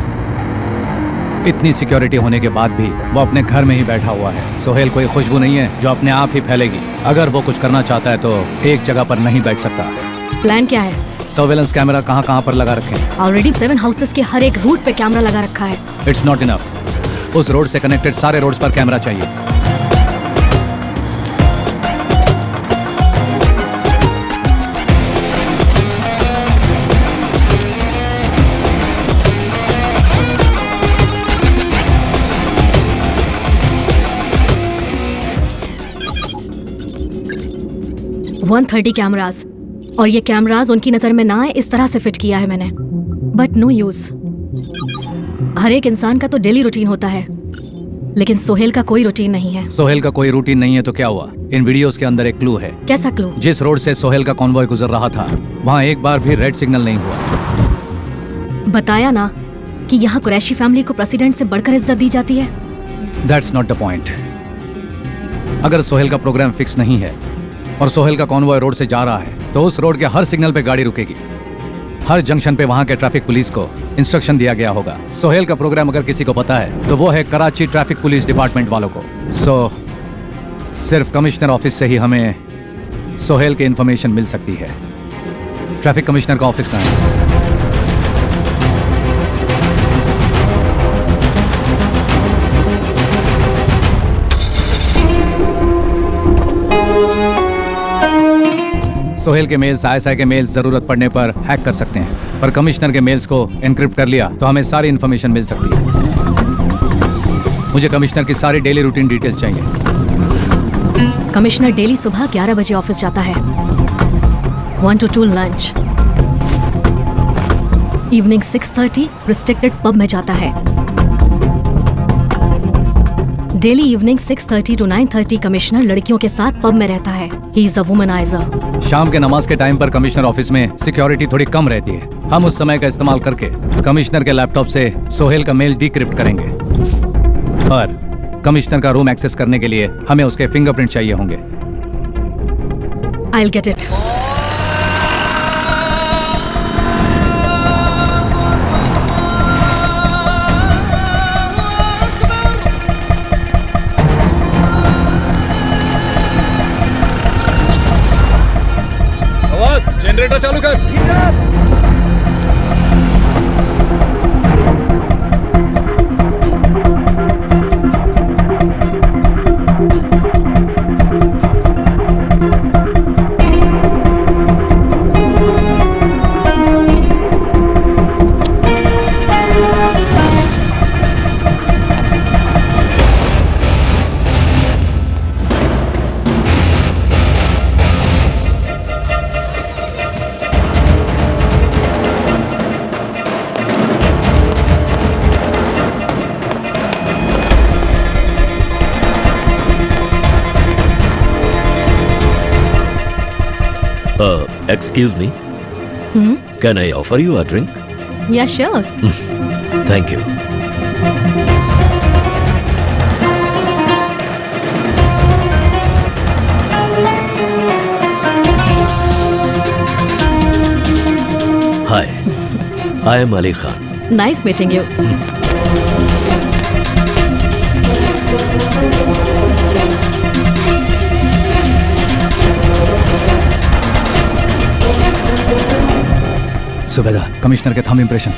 इतनी सिक्योरिटी होने के बाद भी वो अपने घर में ही बैठा हुआ है। सोहेल कोई खुशबू नहीं है जो अपने आप ही फैलेगी। अगर वो कुछ करना चाहता है तो एक जगह पर नहीं बैठ सकता। प्लान क्या है? सर्वेलेंस कैमरा कहाँ कहाँ पर लगा रखे हैं? ऑलरेडी 7 हाउसेस के हर एक रूट पे कैमरा लगा रखा है। It's not enough. उस रोड से कनेक्टेड सारे रोड्स पर कैमरा चाहिए। $130 कैमरास, और ये कैमरास उनकी नजर में ना आए इस तरह से फिट किया है मैंने। But no use. हर एक इंसान का तो डेली रूटीन होता है, लेकिन सोहेल का कोई रूटीन नहीं है। सोहेल का कोई रूटीन नहीं है तो क्या हुआ? इन वीडियोस के अंदर एक क्लू है। कैसा क्लू? जिस रोड से सोहेल का कॉन्वॉय गुजर रहा था वहाँ एक बार भी रेड सिग्नल नहीं हुआ। बताया ना कि यहाँ कुरैशी फैमिली को प्रेसिडेंट से बढ़कर इज्जत दी जाती है। That's not the point. अगर सोहेल का प्रोग्राम फिक्स नहीं है और सोहेल का कॉन्वॉय रोड से जा रहा है तो उस रोड के हर सिग्नल पे गाड़ी रुकेगी। हर जंक्शन पे वहां के ट्रैफिक पुलिस को इंस्ट्रक्शन दिया गया होगा। सोहेल का प्रोग्राम अगर किसी को पता है तो वो है कराची ट्रैफिक पुलिस डिपार्टमेंट वालों को। सिर्फ कमिश्नर ऑफिस से ही हमें सोहेल की इंफॉर्मेशन मिल सकती है। ट्रैफिक कमिश्नर का ऑफिस कहाँ है? सोहेल के मेल्स, आईएसआई के मेल्स जरूरत पड़ने पर हैक कर सकते हैं, पर कमिश्नर के मेल्स को एनक्रिप्ट कर लिया तो हमें सारी इंफॉर्मेशन मिल सकती है। मुझे कमिश्नर की सारी डेली रूटीन डिटेल्स चाहिए। कमिश्नर डेली सुबह 11 बजे ऑफिस जाता है, 1 to 2 lunch, evening 6:30 restricted pub में जाता है। डेली इवनिंग 6:30 to 9:30 कमिश्नर लड़कियों के साथ पब में रहता है। He is a womaniser. शाम के नमाज के टाइम पर कमिश्नर ऑफिस में सिक्योरिटी थोड़ी कम रहती है। हम उस समय का इस्तेमाल करके कमिश्नर के लैपटॉप से सोहेल का मेल डिक्रिप्ट करेंगे, और कमिश्नर का रूम एक्सेस करने के लिए हमें उसके फिंगरप्रिंट चाहिए होंगे। I'll get it. जनरेटर चालू कर। Excuse me. Can I offer you a drink? Yeah, sure. Thank you. Hi, I am Ali Khan. Nice meeting you. सुबेदार, कमिश्नर के thumb impression.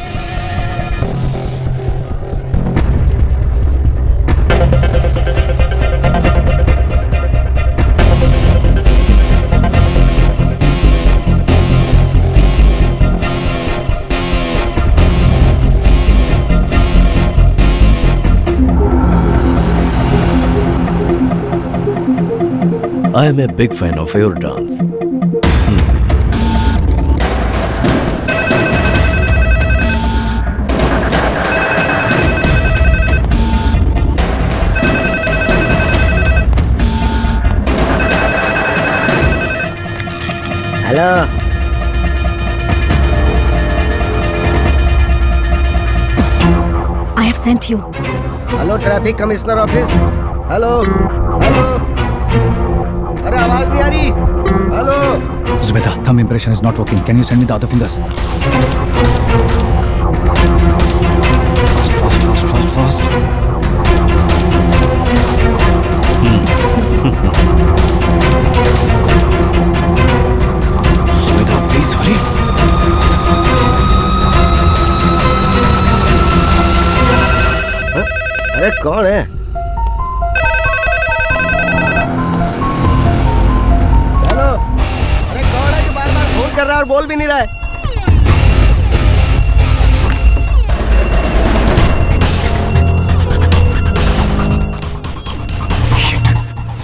I am a big fan of your dance. Hello, I have sent you. Hello traffic commissioner office. Hello hello, अरे आवाज नहीं आ रही। Hello Zubeda, thumb impression is not working. Can you send me the other fingers? Fast. Zubeda, please hurry. अरे कौन है? हेलो, अरे कौन है जो बार-बार फोन कर रहा है और बोल भी नहीं रहा है?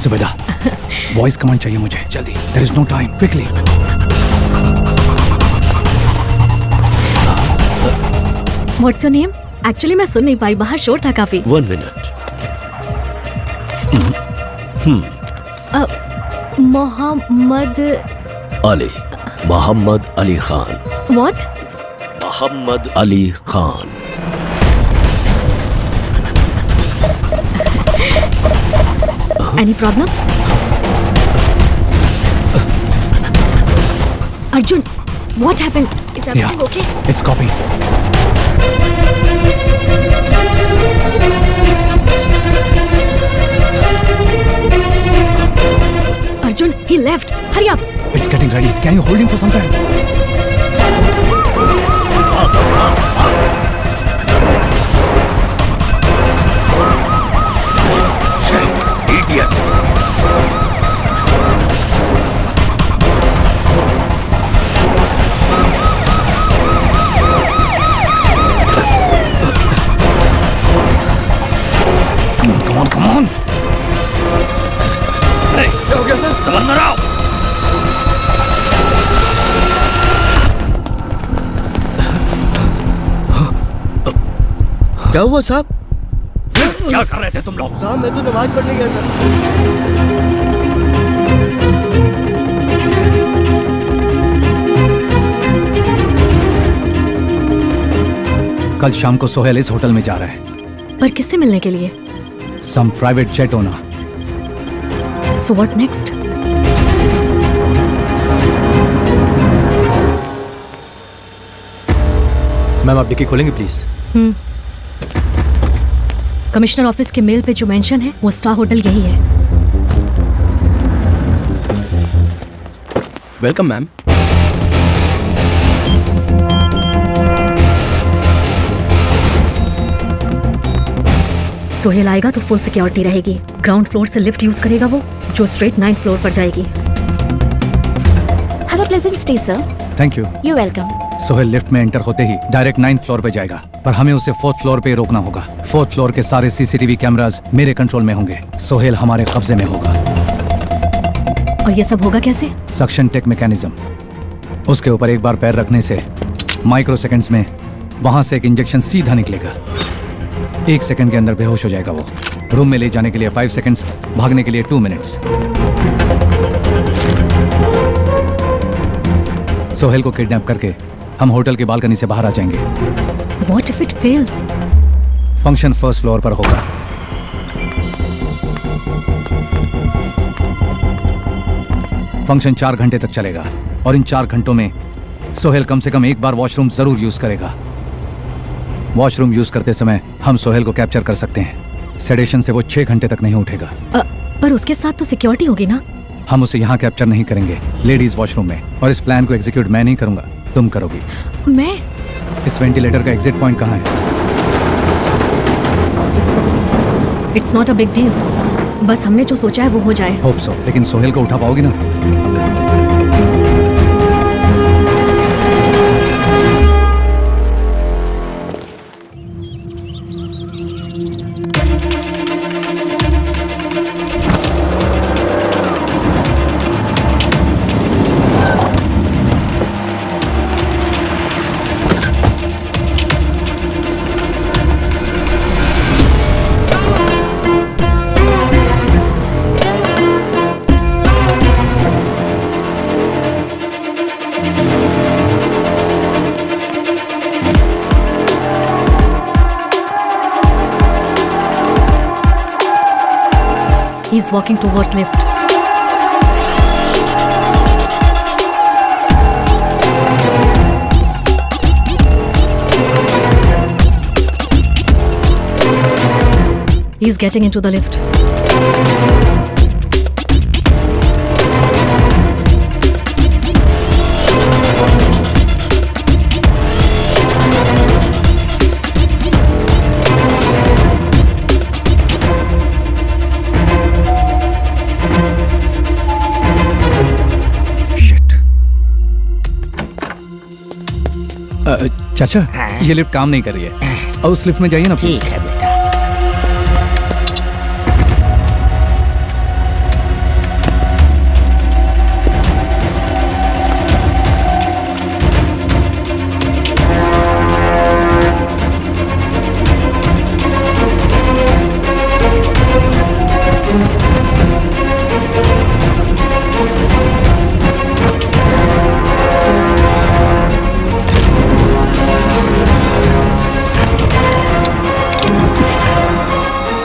Zubeda, वॉइस कमांड चाहिए मुझे जल्दी। There is no time. Quickly. What's your name? Actually मैं सुन नहीं पाई, बाहर शोर था काफी। 1 minute. Mohammad Ali. Muhammad Ali Khan. What? Muhammad Ali Khan. Any problem? Arjun, what happened? Is everything okay? It's copy. Arjun, he left. Hurry up. It's getting ready. Can you hold him for some time? Idiots! Come on. क्या हो गया सर? समझ में आओ। क्या हुआ साहब? क्या कर रहे थे तुम लोग? साहब मैं तो नमाज पढ़ने गया था। कल शाम को सोहेल इस होटल में जा रहा है। पर किससे मिलने के लिए? Some private jet owner. So what next? Ma'am आप डिक्की खोलेंगे प्लीज? कमिश्नर ऑफिस के मेल पे जो मेंशन है वो स्टार होटल यही है। Welcome ma'am. सोहेल आएगा तो फुल सिक्योरिटी रहेगी। ग्राउंड फ्लोर से लिफ्ट यूज करेगा वो, जो स्ट्रेट 9th फ्लोर पर जाएगी। Have a pleasant stay, sir. Thank you. You're welcome. Sohail lift में एंटर होते ही डायरेक्ट 9th फ्लोर पे जाएगा, पर हमें उसे 4th फ्लोर पे रोकना होगा। 4th फ्लोर के सारे सीसीटीवी कैमरास मेरे कंट्रोल में होंगे। सोहेल हमारे कब्जे में होगा। और ये सब होगा कैसे? Suction tech mechanism. उसके ऊपर एक बार पैर रखने से माइक्रो सेकेंड्स में वहां से एक इंजेक्शन सीधा निकलेगा। 1 सेकंड के अंदर बेहोश हो जाएगा वो। रूम में ले जाने के लिए 5 सेकंड्स, भागने के लिए 2 मिनट्स। सोहेल को किडनैप करके हम होटल की बालकनी से बाहर आ जाएंगे। What if it fails? Function 1st floor पर होगा। फंक्शन 4 घंटे तक चलेगा और इन 4 घंटों में सोहेल कम से कम एक बार वॉशरूम जरूर यूज करेगा। वॉशरूम यूज करते समय हम सोहेल को कैप्चर कर सकते हैं। सेडेशन से वो 6 घंटे तक नहीं उठेगा। पर उसके साथ तो सिक्योरिटी होगी ना? हम उसे यहाँ कैप्चर नहीं करेंगे, लेडीज वॉशरूम में। और इस प्लान को एग्जीक्यूट मैं नहीं करूंगा, तुम करोगी। मैं? इस वेंटिलेटर का एग्जिट पॉइंट कहाँ है? It's not a big deal. बस हमने जो सोचा है वो हो जाए। होप सो, लेकिन सोहेल को उठा पाओगी ना? He's walking towards lift. He's getting into the lift. चाचा, ये लिफ्ट काम नहीं कर रही है। और उस लिफ्ट में जाइए ना। ठीक है बेटा।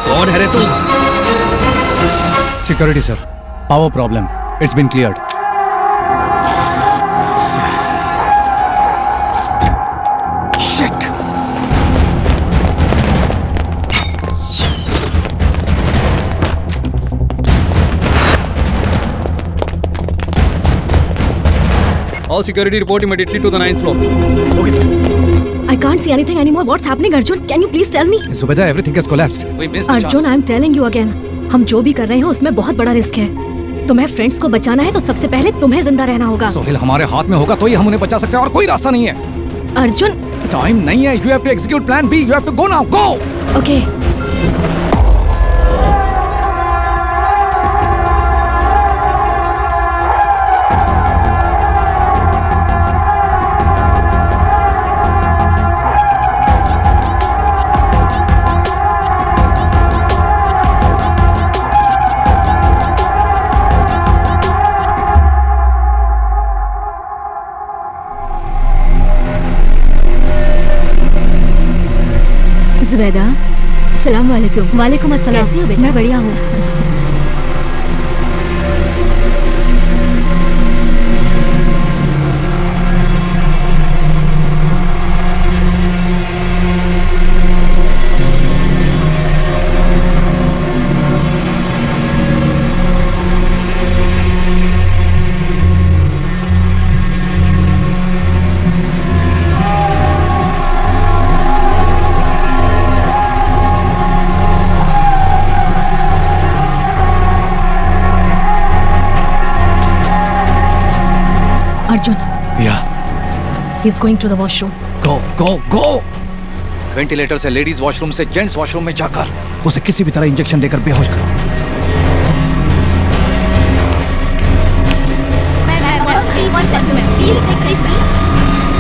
कौन है रे तू? Security sir, power problem, it's been cleared. All security report immediately to the 9th floor. Okay, sir. I can't see anything anymore. What's happening, Arjun? Can you please tell me? Zubeda, everything has collapsed. We missed the Arjun, I'm telling you again. हम जो भी कर रहे हैं उसमें बहुत बड़ा रिस्क है। तुम्हें फ्रेंड्स को बचाना है तो सबसे पहले तुम्हें जिंदा रहना होगा। सोहेल, हमारे हाथ में होगा तो ही हम उन्हें बचा सकते हैं और कोई रास्ता नहीं है। अर्जुन, टाइम नहीं है। You have to execute plan B. You have to go now. Go. Okay. Zubaida, सलाम वालेकुम। वालेकुम अस्सलाम। कैसी हो बेटा? मैं बढ़िया हूँ। Arjun. Yeah. He's going to the washroom. Go, go, go. Ventilator से लेडीज वॉशरूम से जेंट्स वॉशरूम में जाकर उसे किसी भी तरह इंजेक्शन देकर बेहोश करो।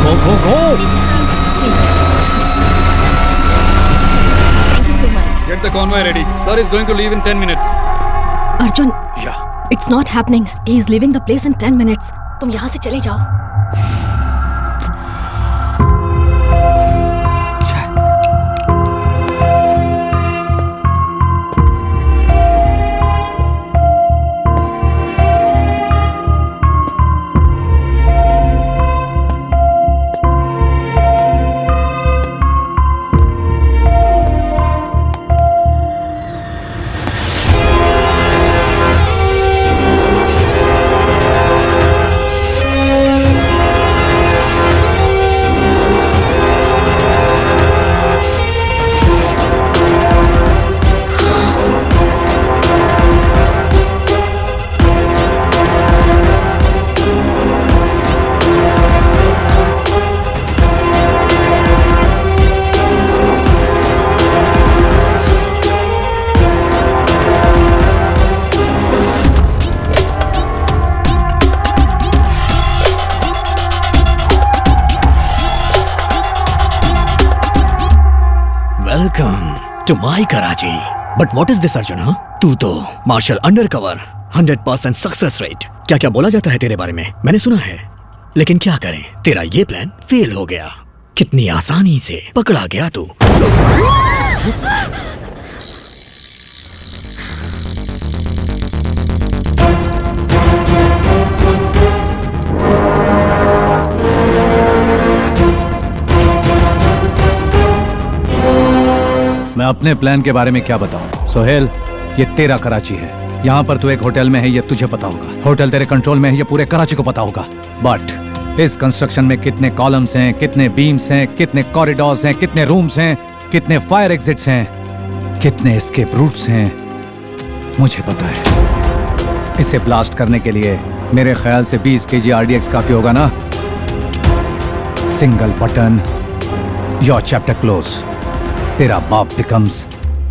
Go, go, go. Get the convoy ready. Sir is going to leave in 10 minutes. Arjun. Yeah. It's not happening. He is leaving the place in 10 minutes. तुम यहाँ से चले जाओ। Welcome to my Karachi. But what is this, Arjun? तू तो मार्शल अंडरकवर 100% सक्सेस रेट। क्या क्या बोला जाता है तेरे बारे में, मैंने सुना है। लेकिन क्या करें, तेरा ये प्लान फेल हो गया। कितनी आसानी से पकड़ा गया तू। मैं अपने प्लान के बारे में क्या बताऊं? सोहेल, ये तेरा कराची है। यहाँ पर तू एक होटल में है, ये तुझे पता होगा। होटल तेरे कंट्रोल में है, ये पूरे कराची को पता होगा। बट इस कंस्ट्रक्शन में कितने कॉलम्स हैं, कितने बीम्स हैं, कितने कॉरिडोर्स हैं, कितने रूम्स हैं, कितने फायर एग्जिट्स हैं, कितने एस्केप रूट्स हैं, मुझे पता है। इसे ब्लास्ट करने के लिए मेरे ख्याल से 20 kg RDX काफी होगा ना? Single button, your chapter close. तेरा बाप बिकम्स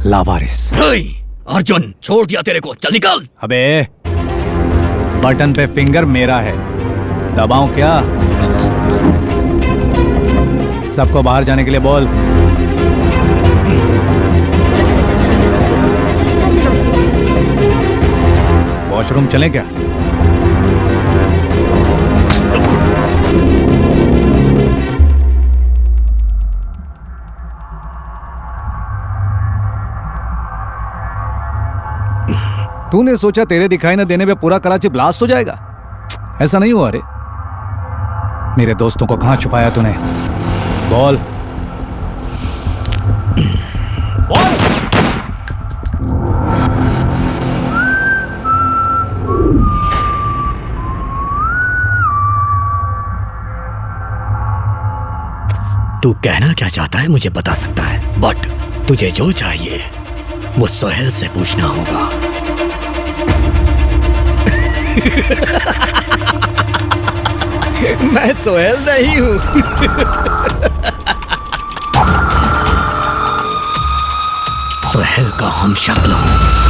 लावारिस। अर्जुन, छोड़ दिया तेरे को, चल निकल। अबे, बटन पे फिंगर मेरा है, दबाऊं क्या? सबको बाहर जाने के लिए बोल। वॉशरूम चलें क्या? तूने सोचा तेरे दिखाई न देने पे पूरा कराची ब्लास्ट हो जाएगा? ऐसा नहीं हुआ रे। मेरे दोस्तों को कहां छुपाया तूने? बोल बोल। तू कहना क्या चाहता है मुझे बता सकता है, बट तुझे जो चाहिए वो सोहेल से पूछना होगा। मैं सोहेल नहीं हूं। सोहेल का हम शक्ल हूं।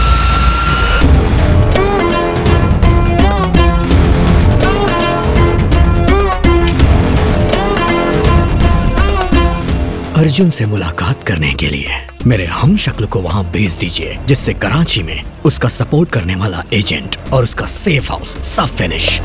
अर्जुन से मुलाकात करने के लिए मेरे हम शक्ल को वहां भेज दीजिए, जिससे कराची में उसका सपोर्ट करने वाला एजेंट और उसका सेफ हाउस सब फिनिश।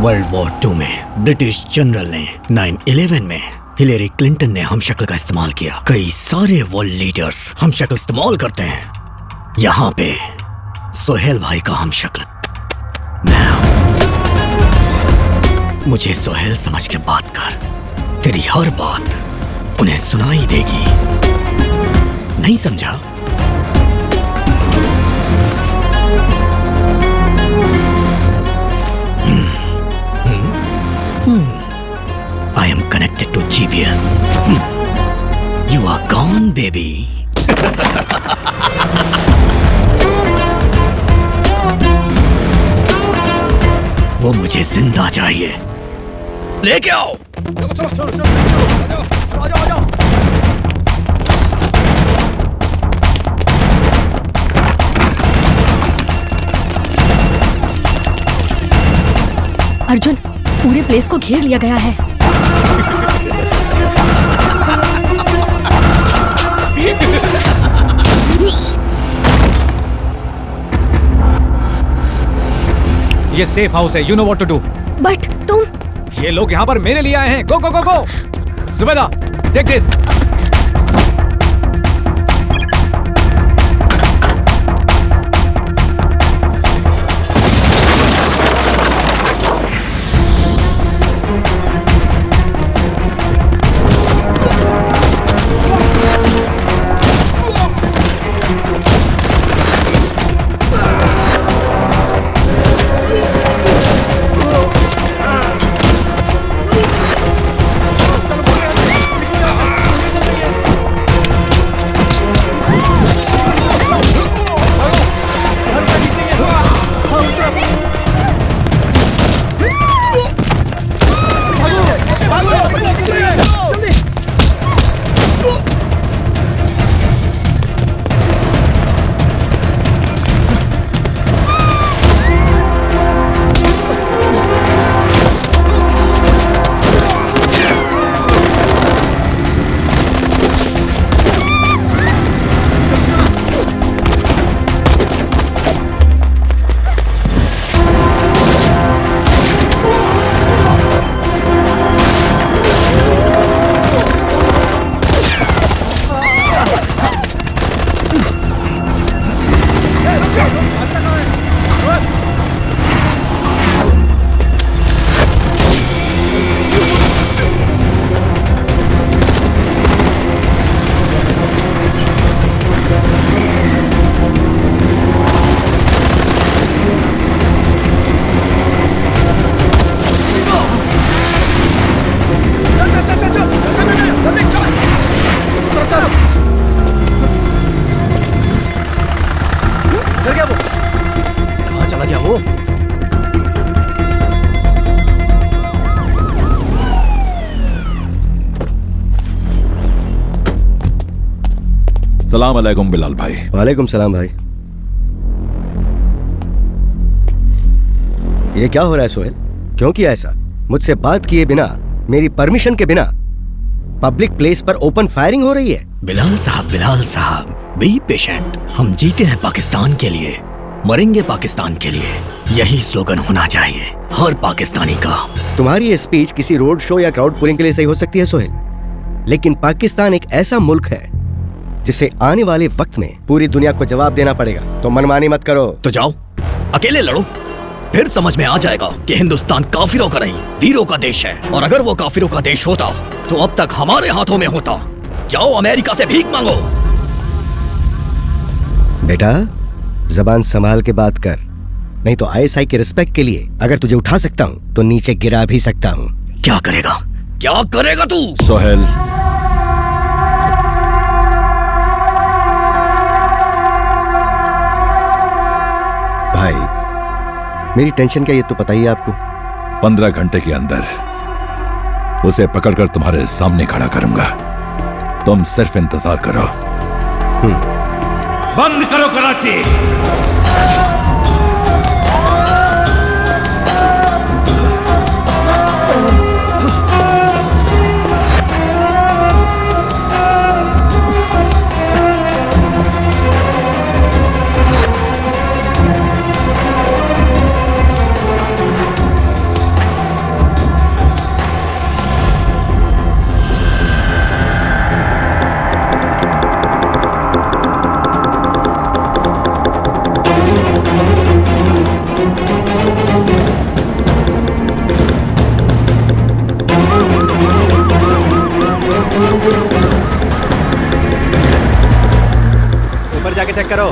वर्ल्ड वॉर 2 में ब्रिटिश जनरल ने 9/11 में हिलेरी क्लिंटन ने हम शक्ल का इस्तेमाल किया। कई सारे वर्ल्ड लीडर्स हम शक्ल इस्तेमाल करते हैं। यहाँ पे सोहेल भाई का हम शक्ल मैं हूं। मुझे सोहेल समझ के बात कर, तेरी हर बात उन्हें सुनाई देगी। नहीं समझा? I am connected to GPS. You are gone, baby. वो मुझे जिंदा चाहिए। लेके आओ। चलो चलो चलो चलो आ जाओ। अर्जुन, पूरे प्लेस को घेर लिया गया है। ये सेफ हाउस है, you know what to do. But तुम, ये लोग यहाँ पर मेरे लिए आए हैं। Go go go go. Zubaida, take this. सलाम अलैकुम बिलाल भाई। वालेकुम सलाम भाई। ये क्या हो रहा है सोहेल? क्यों किया ऐसा? मुझसे बात किए बिना, मेरी परमिशन के बिना पब्लिक प्लेस पर ओपन फायरिंग हो रही है। बिलाल साहब, बी पेशेंट। हम जीते हैं पाकिस्तान के लिए, मरेंगे पाकिस्तान के लिए। यही स्लोगन होना चाहिए हर पाकिस्तानी का। तुम्हारी ये स्पीच किसी रोड शो या क्राउड पुलिंग के लिए सही हो सकती है सोहेल, लेकिन पाकिस्तान एक ऐसा मुल्क है जिसे आने वाले वक्त में पूरी दुनिया को जवाब देना पड़ेगा। तो मनमानी मत करो। तो जाओ अकेले लड़ो, फिर समझ में आ जाएगा कि हिंदुस्तान काफिरों का नहीं वीरों का देश है। और अगर वो काफिरों का देश होता तो अब तक हमारे हाथों में होता। जाओ अमेरिका से भीख मांगो। बेटा जबान संभाल के बात कर, नहीं तो आईएसआई के रिस्पेक्ट के लिए अगर तुझे उठा सकता हूँ तो नीचे गिरा भी सकता हूँ। क्या करेगा, क्या करेगा तू? सोहेल, भाई मेरी टेंशन क्या ये तो पता ही है आपको। 15 घंटे के अंदर उसे पकड़कर तुम्हारे सामने खड़ा करूंगा। तुम सिर्फ इंतजार करो। बंद करो कराची। ऊपर जाके चेक करो।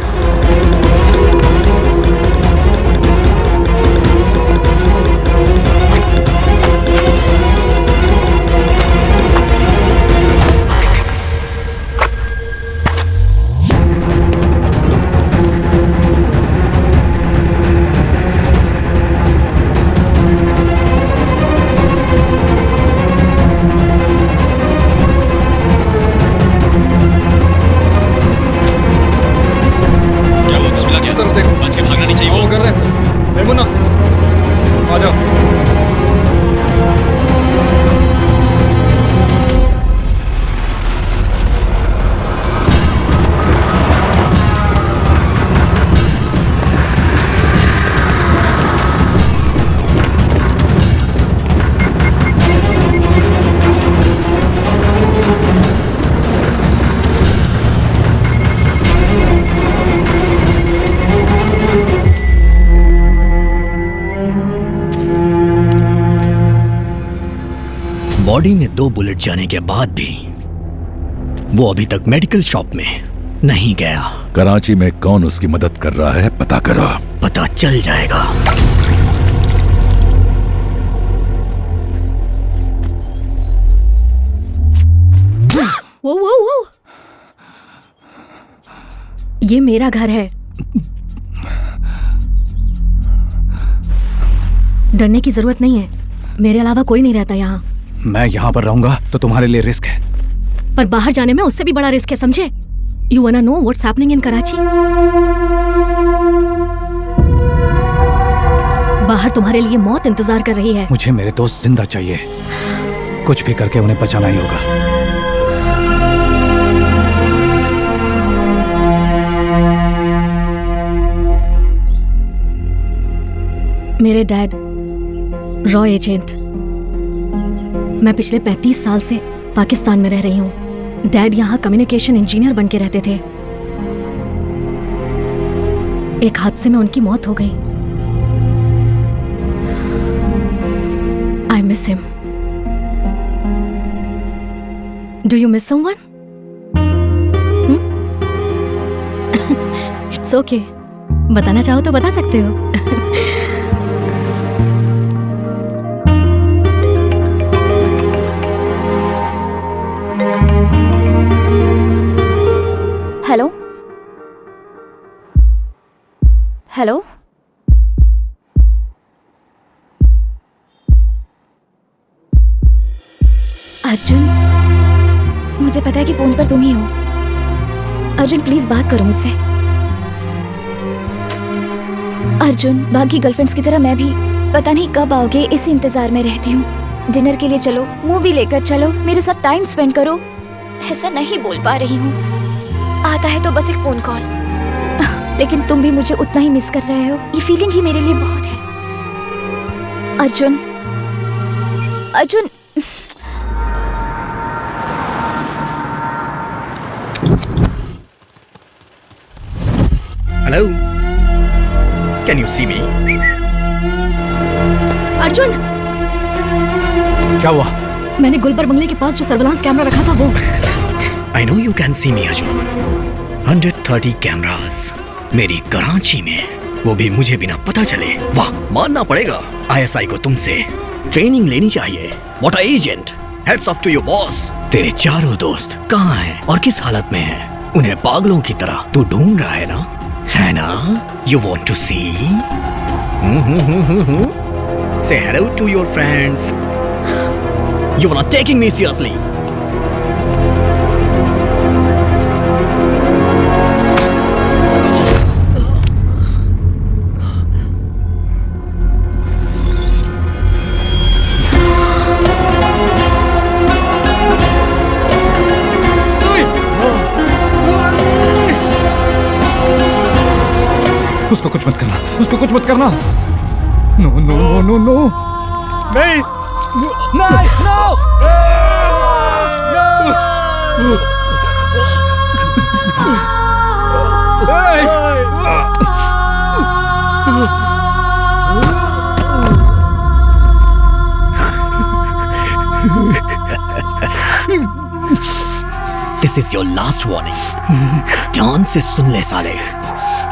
बॉडी में 2 बुलेट जाने के बाद भी वो अभी तक मेडिकल शॉप में नहीं गया। कराची में कौन उसकी मदद कर रहा है पता करो। पता चल जाएगा। वो ये मेरा घर है। डरने की जरूरत नहीं है, मेरे अलावा कोई नहीं रहता यहाँ। मैं यहाँ पर रहूंगा तो तुम्हारे लिए रिस्क है, पर बाहर जाने में उससे भी बड़ा रिस्क है, समझे? You वांना know what's happening in Karachi? बाहर तुम्हारे लिए मौत इंतजार कर रही है। मुझे मेरे दोस्त जिंदा चाहिए, कुछ भी करके उन्हें बचाना ही होगा। मेरे डैड रॉ एजेंट। मैं पिछले 35 साल से पाकिस्तान में रह रही हूँ। डैड यहाँ कम्युनिकेशन इंजीनियर बन के रहते थे। एक हादसे में उनकी मौत हो गई। I miss him. Do you miss someone? It's okay, बताना चाहो तो बता सकते हो। हेलो हेलो, अर्जुन, मुझे पता है कि फोन पर तुम ही हो। अर्जुन प्लीज बात करो मुझसे। अर्जुन, बाकी गर्लफ्रेंड्स की तरह मैं भी पता नहीं कब आओगे इस इंतजार में रहती हूँ। डिनर के लिए चलो, मूवी लेकर चलो, मेरे साथ टाइम स्पेंड करो। ऐसा नहीं बोल पा रही हूँ, आता है तो बस एक फोन कॉल। लेकिन तुम भी मुझे उतना ही मिस कर रहे हो, ये फीलिंग ही मेरे लिए बहुत है। Arjun, Arjun, hello, can you see me? Arjun, क्या हुआ? मैंने गुलबर बंगले के पास जो सर्विलांस कैमरा रखा था वो। I know you can see me Arjun. 130 cameras मेरी कराची में, वो भी मुझे बिना पता चले। वाह, मानना पड़ेगा आईएसआई को तुमसे ट्रेनिंग लेनी चाहिए। What a agent, heads off to your boss. तेरे चारों दोस्त कहाँ हैं और किस हालत में हैं? उन्हें पागलों की तरह तू ढूंढ रहा है ना? है ना? You want to see? Say hello to your friends. You are not taking me seriously. उसको कुछ मत करना, उसको कुछ मत करना। No no no no no, नहीं नहीं, no. This is your last warning. ध्यान से सुन ले साले।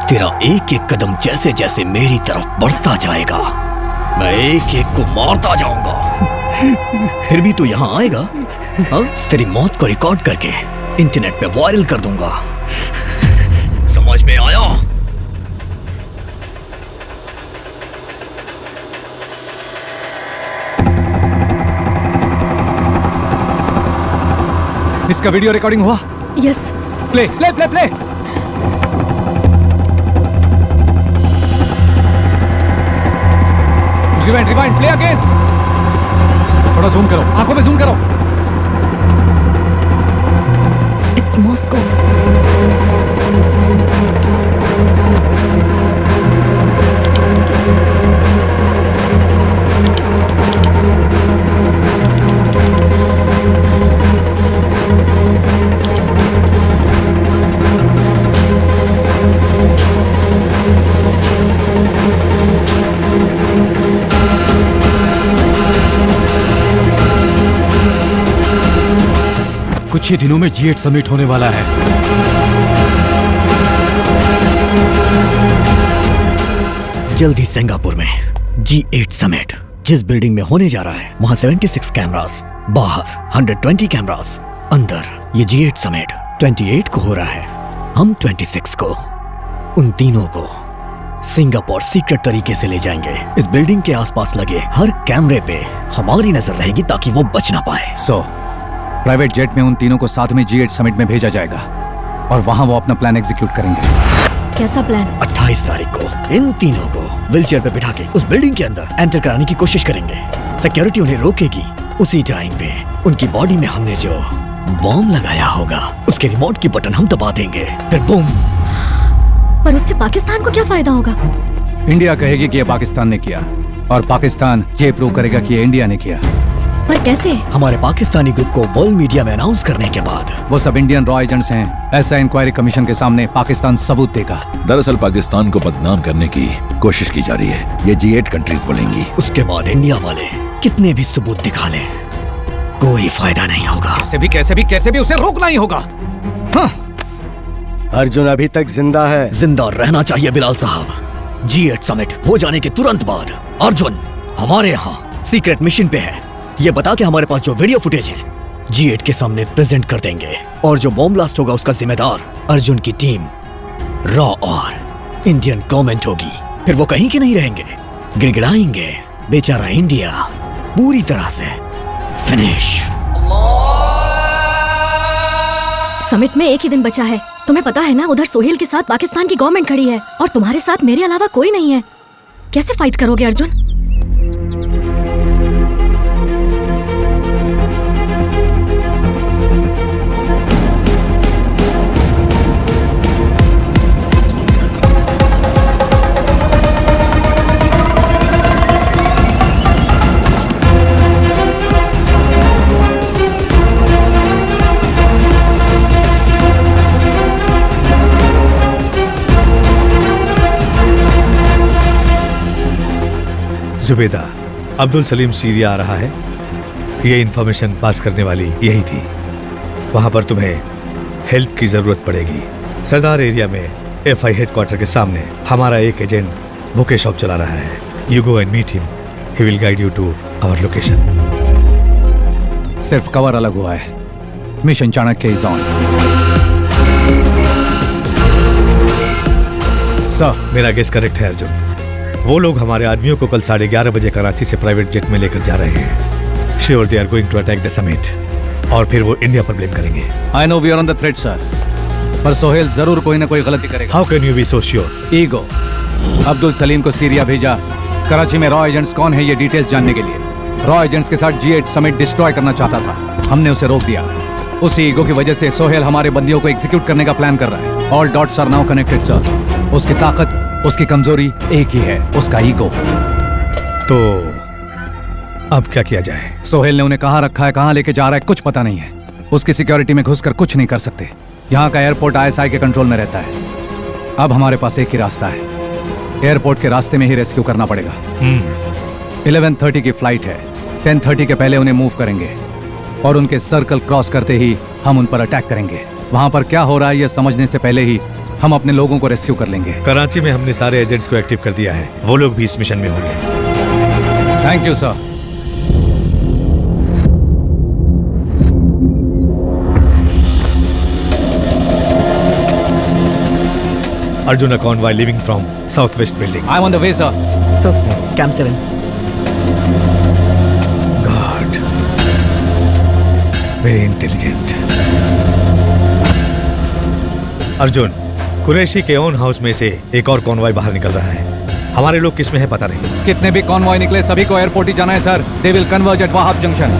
तेरा एक एक कदम जैसे जैसे मेरी तरफ बढ़ता जाएगा, मैं एक एक को मारता जाऊंगा। फिर भी तू यहाँ आएगा? हाँ? तेरी मौत को रिकॉर्ड करके इंटरनेट पे वायरल कर दूंगा। समझ में आया? इसका वीडियो रिकॉर्डिंग हुआ? Yes. Play play play play. Rewind rewind, play again. थोड़ा जूम करो, आंखों पे जूम करो। It's Moscow. कुछ ही दिनों में G8 समिट होने वाला है। जल्दी सिंगापुर में G8 समिट जिस बिल्डिंग में होने जा रहा है, वहां 76 कैमरास, बाहर 120 कैमरास, अंदर ये G8 समिट 28 को हो रहा है, हम 26 को। उन तीनों को सिंगापुर सीक्रेट तरीके से ले जाएंगे। इस बिल्डिंग के आसपास लगे हर कैमरे पे हमारी नजर रहेगी ताकि वो बच ना पाए। प्राइवेट जेट में उन तीनों को साथ में G8 समिट में भेजा जाएगा और वहां वो अपना प्लान एग्जीक्यूट करेंगे। कैसा प्लान? 28 तारीख को इन तीनों को व्हीलचेयर पे बिठा के उस बिल्डिंग के अंदर एंटर कराने की कोशिश करेंगे। सिक्योरिटी उन्हें रोकेगी। उसी टाइम पे उनकी बॉडी में हमने जो बॉम्ब लगाया होगा उसके रिमोट की बटन हम दबा देंगे, फिर बूम। पर उससे पाकिस्तान को क्या फायदा होगा? इंडिया कहेगी कि ये पाकिस्तान ने किया और पाकिस्तान ये प्रूव करेगा कि ये इंडिया ने किया। पर कैसे? हमारे पाकिस्तानी ग्रुप को वर्ल्ड मीडिया में अनाउंस करने के बाद वो सब इंडियन रॉ एजेंट्स हैं। ऐसा इंक्वायरी कमीशन के सामने पाकिस्तान सबूत देगा। दरअसल पाकिस्तान को बदनाम करने की कोशिश की जा रही है, ये G8 कंट्रीज बोलेंगी। उसके बाद इंडिया वाले कितने भी सबूत दिखा लें, कोई फायदा नहीं होगा। कैसे भी उसे रोकना ही होगा। हाँ। अर्जुन अभी तक जिंदा है। जिंदा रहना चाहिए बिलाल साहब। G8 समिट हो जाने के तुरंत बाद अर्जुन हमारे यहाँ सीक्रेट मिशन पे है। ये बता के हमारे पास जो वीडियो फुटेज है G8 के सामने प्रेजेंट कर देंगे और जो बॉम्ब ब्लास्ट होगा उसका जिम्मेदार अर्जुन की टीम रॉ और इंडियन गवर्नमेंट होगी। फिर वो कहीं के नहीं रहेंगे, गिड़गिड़ाएंगे। बेचारा इंडिया पूरी तरह से फिनिश। समिट में एक ही दिन बचा है। तुम्हें पता है ना, उधर सोहेल के साथ पाकिस्तान की गवर्नमेंट खड़ी है और तुम्हारे साथ मेरे अलावा कोई नहीं है। कैसे फाइट करोगे अर्जुन? जुबेदा, अब्दुल सलीम सीरिया आ रहा है। ये इन्फॉर्मेशन पास करने वाली यही थी। वहां पर तुम्हें हेल्प की जरूरत पड़ेगी। सरदार एरिया में FI हेडक्वार्टर के सामने हमारा एक एजेंट बुके शॉप चला रहा है। You go and meet him, he will guide you to our location. सिर्फ कवर अलग हुआ है। Mission Chanakya is on. Sir, मेरा गेस करेक्ट है अर्जुन। वो लोग हमारे आदमियों को कल 11:30 बजे कराची से प्राइवेट जेट में लेकर जा रहे हैं। Sure they are going to attack the summit और फिर वो इंडिया पर ब्लेम करेंगे। I know we are on the threat sir, पर सोहेल जरूर कोई ना कोई गलती करेगा। How can you be so sure? Ego. Abdul Salim को सीरिया भेजा कराची में रॉ एजेंट्स कौन है ये डिटेल्स जानने के लिए। रॉ एजेंट्स के साथ G8 समिट डिस्ट्रॉय करना चाहता था, हमने उसे रोक दिया। उसी ईगो की वजह से सोहेल हमारे बंदियों को एग्जीक्यूट करने का प्लान कर रहा है। All dots are now connected sir. उसकी ताकत, उसकी कमजोरी एक ही है, उसका ईगो। तो अब क्या किया जाए? सोहेल ने उन्हें कहाँ रखा है, कहाँ लेके जा रहा है, कुछ पता नहीं है। उसकी सिक्योरिटी में घुसकर कुछ नहीं कर सकते। यहाँ का एयरपोर्ट ISI के कंट्रोल में रहता है। अब हमारे पास एक ही रास्ता है, एयरपोर्ट के रास्ते में ही रेस्क्यू करना पड़ेगा। 11:30 की फ्लाइट है। 10:30 के पहले उन्हें मूव करेंगे और उनके सर्कल क्रॉस करते ही हम उन पर अटैक करेंगे। वहां पर क्या हो रहा है ये समझने से पहले ही हम अपने लोगों को रेस्क्यू कर लेंगे। कराची में हमने सारे एजेंट्स को एक्टिव कर दिया है, वो लोग भी इस मिशन में होंगे। Thank you sir. Arjuna convoy leaving from southwest building. I'm on the way, sir. Sir, Camp 7. God. Very intelligent. Arjun, Qureshi के ओन हाउस में से एक और कॉन्वॉय बाहर निकल रहा है। हमारे लोग किस में है पता नहीं। कितने भी कॉन्वॉय निकले सभी को एयरपोर्ट ही जाना है sir. They will converge at Wahab Junction.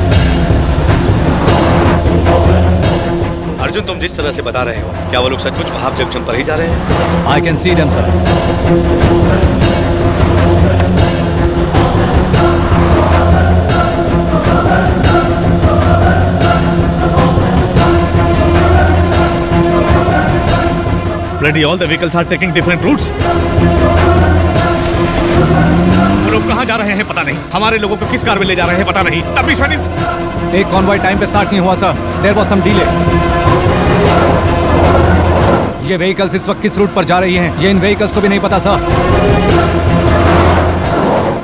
Arjun, तुम जिस तरह से बता रहे हो, क्या वो लोग सचमुच वहाब जंक्शन पर ही जा रहे हैं? I can see them, sir. Bloody all the vehicles are taking different routes. वो लोग कहाँ जा रहे हैं पता नहीं। हमारे लोगों को किस कार में ले जा रहे हैं पता नहीं। तब भी एक कॉन्वॉय टाइम पे स्टार्ट नहीं हुआ sir. There was some delay. ये व्हीकल्स इस वक्त किस रूट पर जा रही हैं, ये इन व्हीकल्स को भी नहीं पता सर।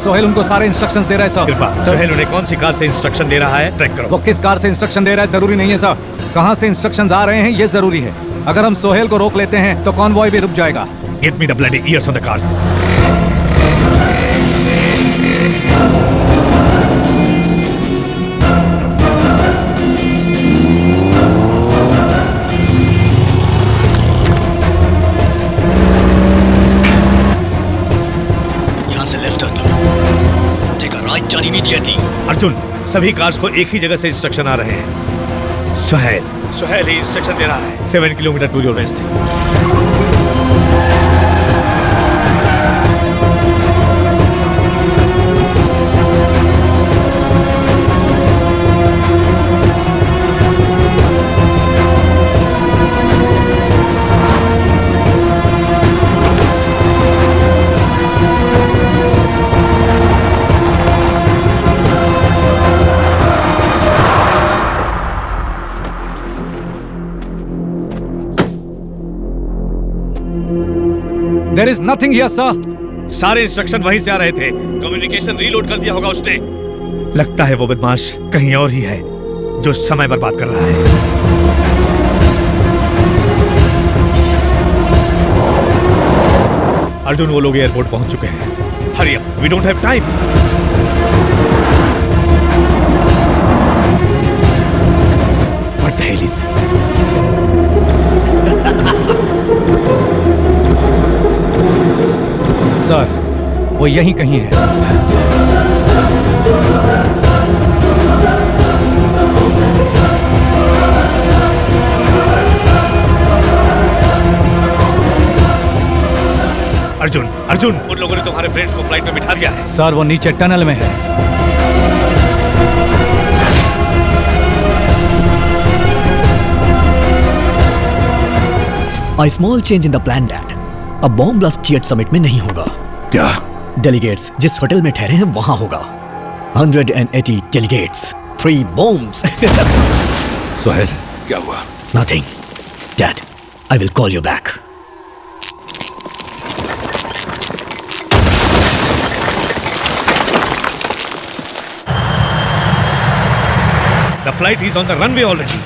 सोहेल उनको सारे इंस्ट्रक्शंस दे रहा है सर। कृपा, सोहेल उन्हें कौन सी कार से इंस्ट्रक्शन दे रहा है ट्रैक करो। वो किस कार से इंस्ट्रक्शन दे रहा है जरूरी नहीं है सर, कहाँ से इंस्ट्रक्शंस आ रहे हैं ये जरूरी है। अगर हम सोहेल को रोक लेते हैं तो कॉन्वॉय भी रुक जाएगा। Get me the bloody ears on the cars. Arjun, सभी कार्स को एक ही जगह से इंस्ट्रक्शन आ रहे हैं। सोहेल ही इंस्ट्रक्शन दे रहा है। 7 kilometre to your west. There is nothing here, sir. सारे इंस्ट्रक्शन वहीं से आ रहे थे। कम्युनिकेशन रीलोड कर दिया होगा उसने। लगता है वो बदमाश कहीं और ही है जो समय बर्बाद कर रहा है। अर्जुन, वो लोग एयरपोर्ट पहुंच चुके हैं। Hurry up, we don't have time. What the hell is? Sir, वो यहीं कहीं है। अर्जुन, उन लोगों ने तुम्हारे फ्रेंड्स को फ्लाइट में बिठा दिया है। सर, वो नीचे टनल में है। A small change in the plan, Dad. अब बॉम्ब ब्लास्ट G8 समिट में नहीं होगा। क्या? डेलीगेट्स जिस होटल में ठहरे हैं वहां होगा। 180 डेलीगेट्स, 3 बॉम्ब्स। सोहेल, क्या हुआ? Nothing dad, I will call you back. The flight is on the runway already.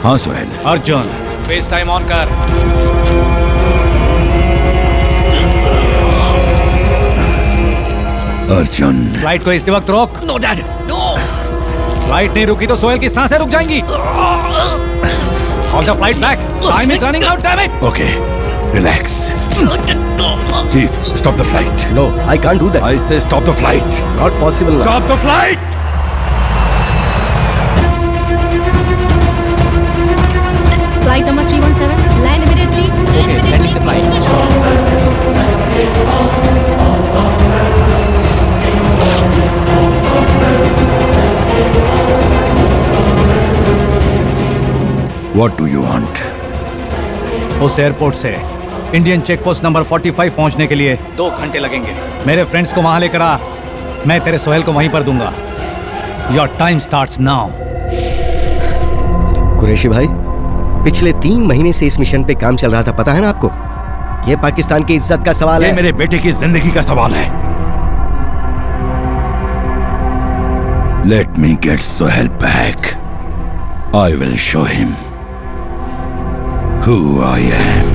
हाँ Sohail. Arjun, face time on कर। अर्जुन, फ्लाइट को इसी वक्त रोक। No dad, no. फ्लाइट नहीं रुकी तो सोहेल की सांसें रुक जाएंगी। Call the flight back. Time is running out, damn it. Okay, relax. Chief, stop the flight. No, I can't do that. I say stop the flight. Not possible. Stop the flight. Flight number 317, land immediately. Okay, landing the flight. What do you want? उस एयरपोर्ट से इंडियन चेक पोस्ट नंबर 45 पहुंचने के लिए 2 घंटे लगेंगे। मेरे फ्रेंड्स को वहां लेकर आ, मैं तेरे सोहेल को वहीं पर दूंगा। Your time starts now. Qureshi भाई, पिछले 3 महीने से इस मिशन पे काम चल रहा था, पता है ना आपको? ये पाकिस्तान की इज्जत का सवाल है। ये मेरे बेटे की जिंदगी का सवाल है। Let me get Sohail back. I will show him who I am.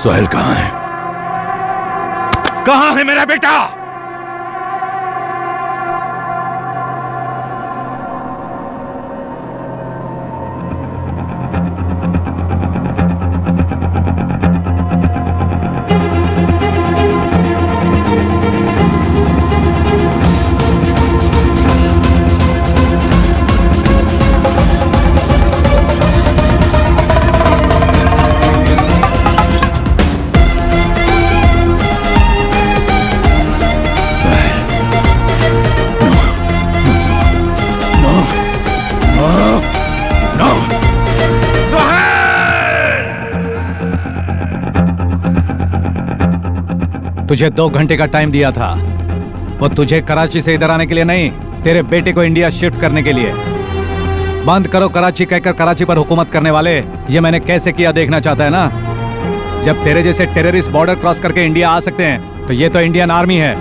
Sohail कहाँ है? कहाँ है मेरा बेटा? तुझे 2 घंटे का टाइम दिया था, वो तुझे कराची से इधर आने के लिए नहीं, तेरे बेटे को इंडिया शिफ्ट करने के लिए। बंद करो कराची कहकर कराची पर हुकूमत करने वाले, ये मैंने कैसे किया देखना चाहता है ना? जब तेरे जैसे टेररिस्ट बॉर्डर क्रॉस करके इंडिया आ सकते हैं, तो ये तो इंडियन आर्मी है।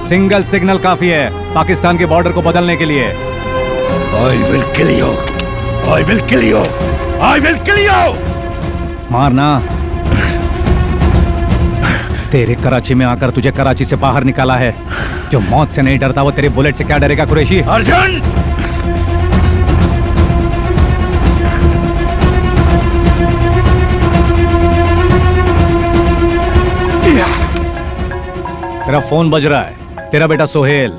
सिंगल सिग्नल काफी है पाकिस्तान के बॉर्डर को बदलने के लिए। I will kill you. I will kill you. I will kill you. मारना। तेरे कराची में आकर तुझे कराची से बाहर निकाला है। जो मौत से नहीं डरता वो तेरे बुलेट से क्या डरेगा कुरैशी? अर्जुन! तेरा फोन बज रहा है। तेरा बेटा सोहेल,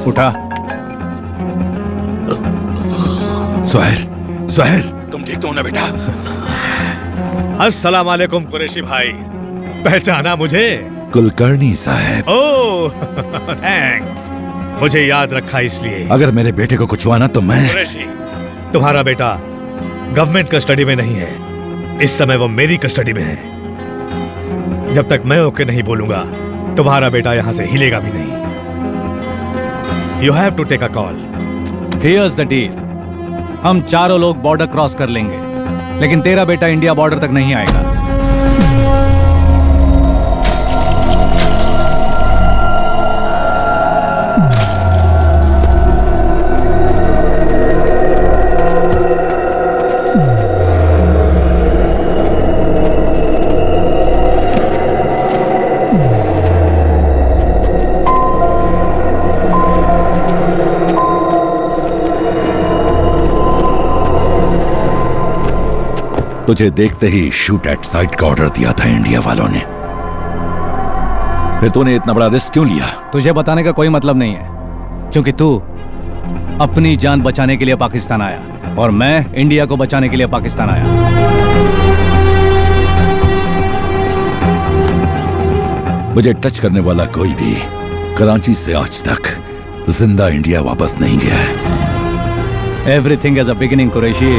उठा। सोहेल, सोहेल, तुम ठीक तो हो ना बेटा? अस्सलाम वालेकुम कुरैशी भाई, पहचाना मुझे? कुलकर्णी साहब। ओह थैंक्स, मुझे याद रखा इसलिए। अगर मेरे बेटे को कुछ हुआ ना तो मैं। कुरैशी, तुम्हारा बेटा गवर्नमेंट कस्टडी में नहीं है, इस समय वो मेरी कस्टडी में है। जब तक मैं ओके नहीं बोलूंगा तुम्हारा बेटा यहां से हिलेगा भी नहीं। You have to take a call. Here's the deal, हम चारों लोग बॉर्डर क्रॉस कर लेंगे, लेकिन तेरा बेटा इंडिया बॉर्डर तक नहीं आएगा। तुझे देखते ही शूट एट साइट का ऑर्डर दिया था इंडिया वालों ने। फिर तूने इतना बड़ा रिस्क क्यों लिया? तुझे बताने का कोई मतलब नहीं है, क्योंकि तू अपनी जान बचाने के लिए पाकिस्तान आया और मैं इंडिया को बचाने के लिए पाकिस्तान आया। मुझे टच करने वाला कोई भी कराची से आज तक जिंदा इंडिया वापस नहीं गया है। Everything is a beginning Qureshi.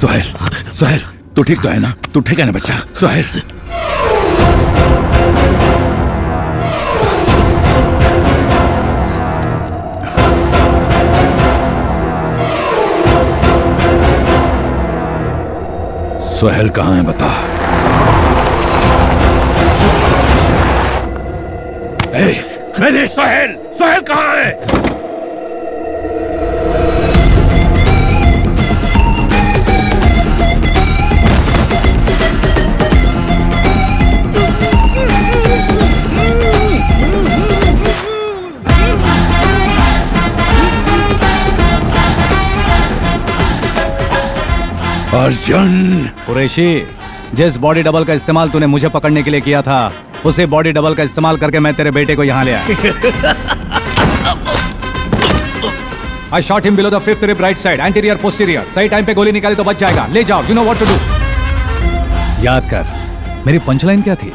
Sohail, Sohail, तू ठीक तो है ना? तू ठीक है ना बच्चा? सोहेल, सोहेल कहाँ है बता। अरे सोहेल, सोहेल कहाँ है? अर्जुन। कुरैशी, जिस बॉडी डबल का इस्तेमाल तूने मुझे पकड़ने के लिए किया था, उसे बॉडी डबल का इस्तेमाल करके मैं तेरे बेटे को यहाँ ले आया। I shot him below the fifth rib right side, anterior posterior. सही टाइम पे गोली निकाली तो बच जाएगा। ले जाओ, you know what to do. याद कर, मेरी पंचलाइन क्या थी?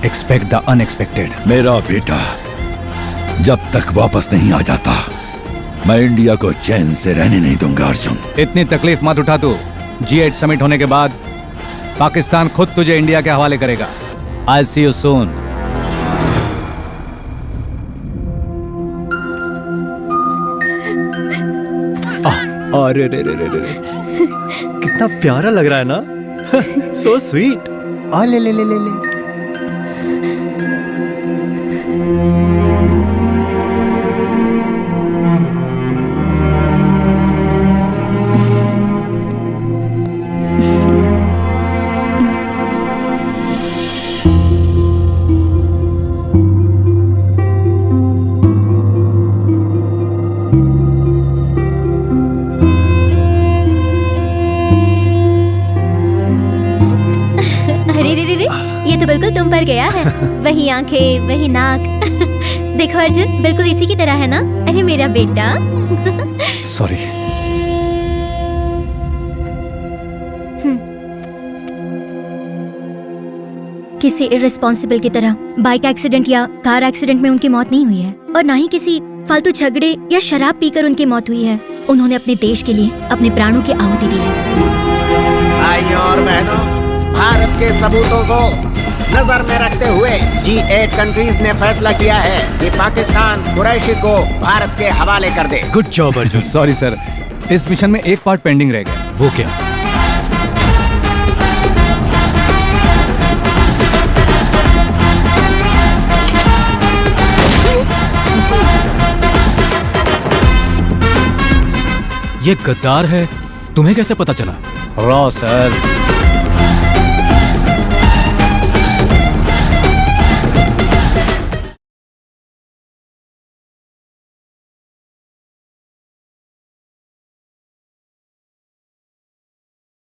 Expect the unexpected. मेरा बेटा जब तक वापस नहीं आ जाता, मैं इंडिया को चैन से रहने नहीं दूंगा अर्जुन। इतनी तकलीफ मत उठा तू। G8 समिट होने के बाद पाकिस्तान खुद तुझे इंडिया के हवाले करेगा। I'll see you soon. अरे रे रे रे रे, कितना प्यारा लग रहा है ना। So sweet. आ ले ले ले ले ले। बिल्कुल तुम पर गया है। वही आंखें, वही नाक। देखो अर्जुन, बिल्कुल इसी की तरह है ना? अरे मेरा बेटा। सॉरी। किसी इररिस्पॉन्सिबल की तरह बाइक एक्सीडेंट या कार एक्सीडेंट में उनकी मौत नहीं हुई है, और ना ही किसी फालतू झगड़े या शराब पीकर उनकी मौत हुई है। उन्होंने अपने देश के लिए अपने प्राणों की आहुति दी है। भाइयों और बहनों, भारत के सबूतों को नजर में रखते हुए G8 कंट्रीज ने फैसला किया है कि पाकिस्तान कुरैशी को भारत के हवाले कर दे। Good job Arjun. Sorry sir, इस मिशन में एक पार्ट पेंडिंग रह गया। वो क्या? ये गद्दार है, तुम्हें कैसे पता चला? Raw sir,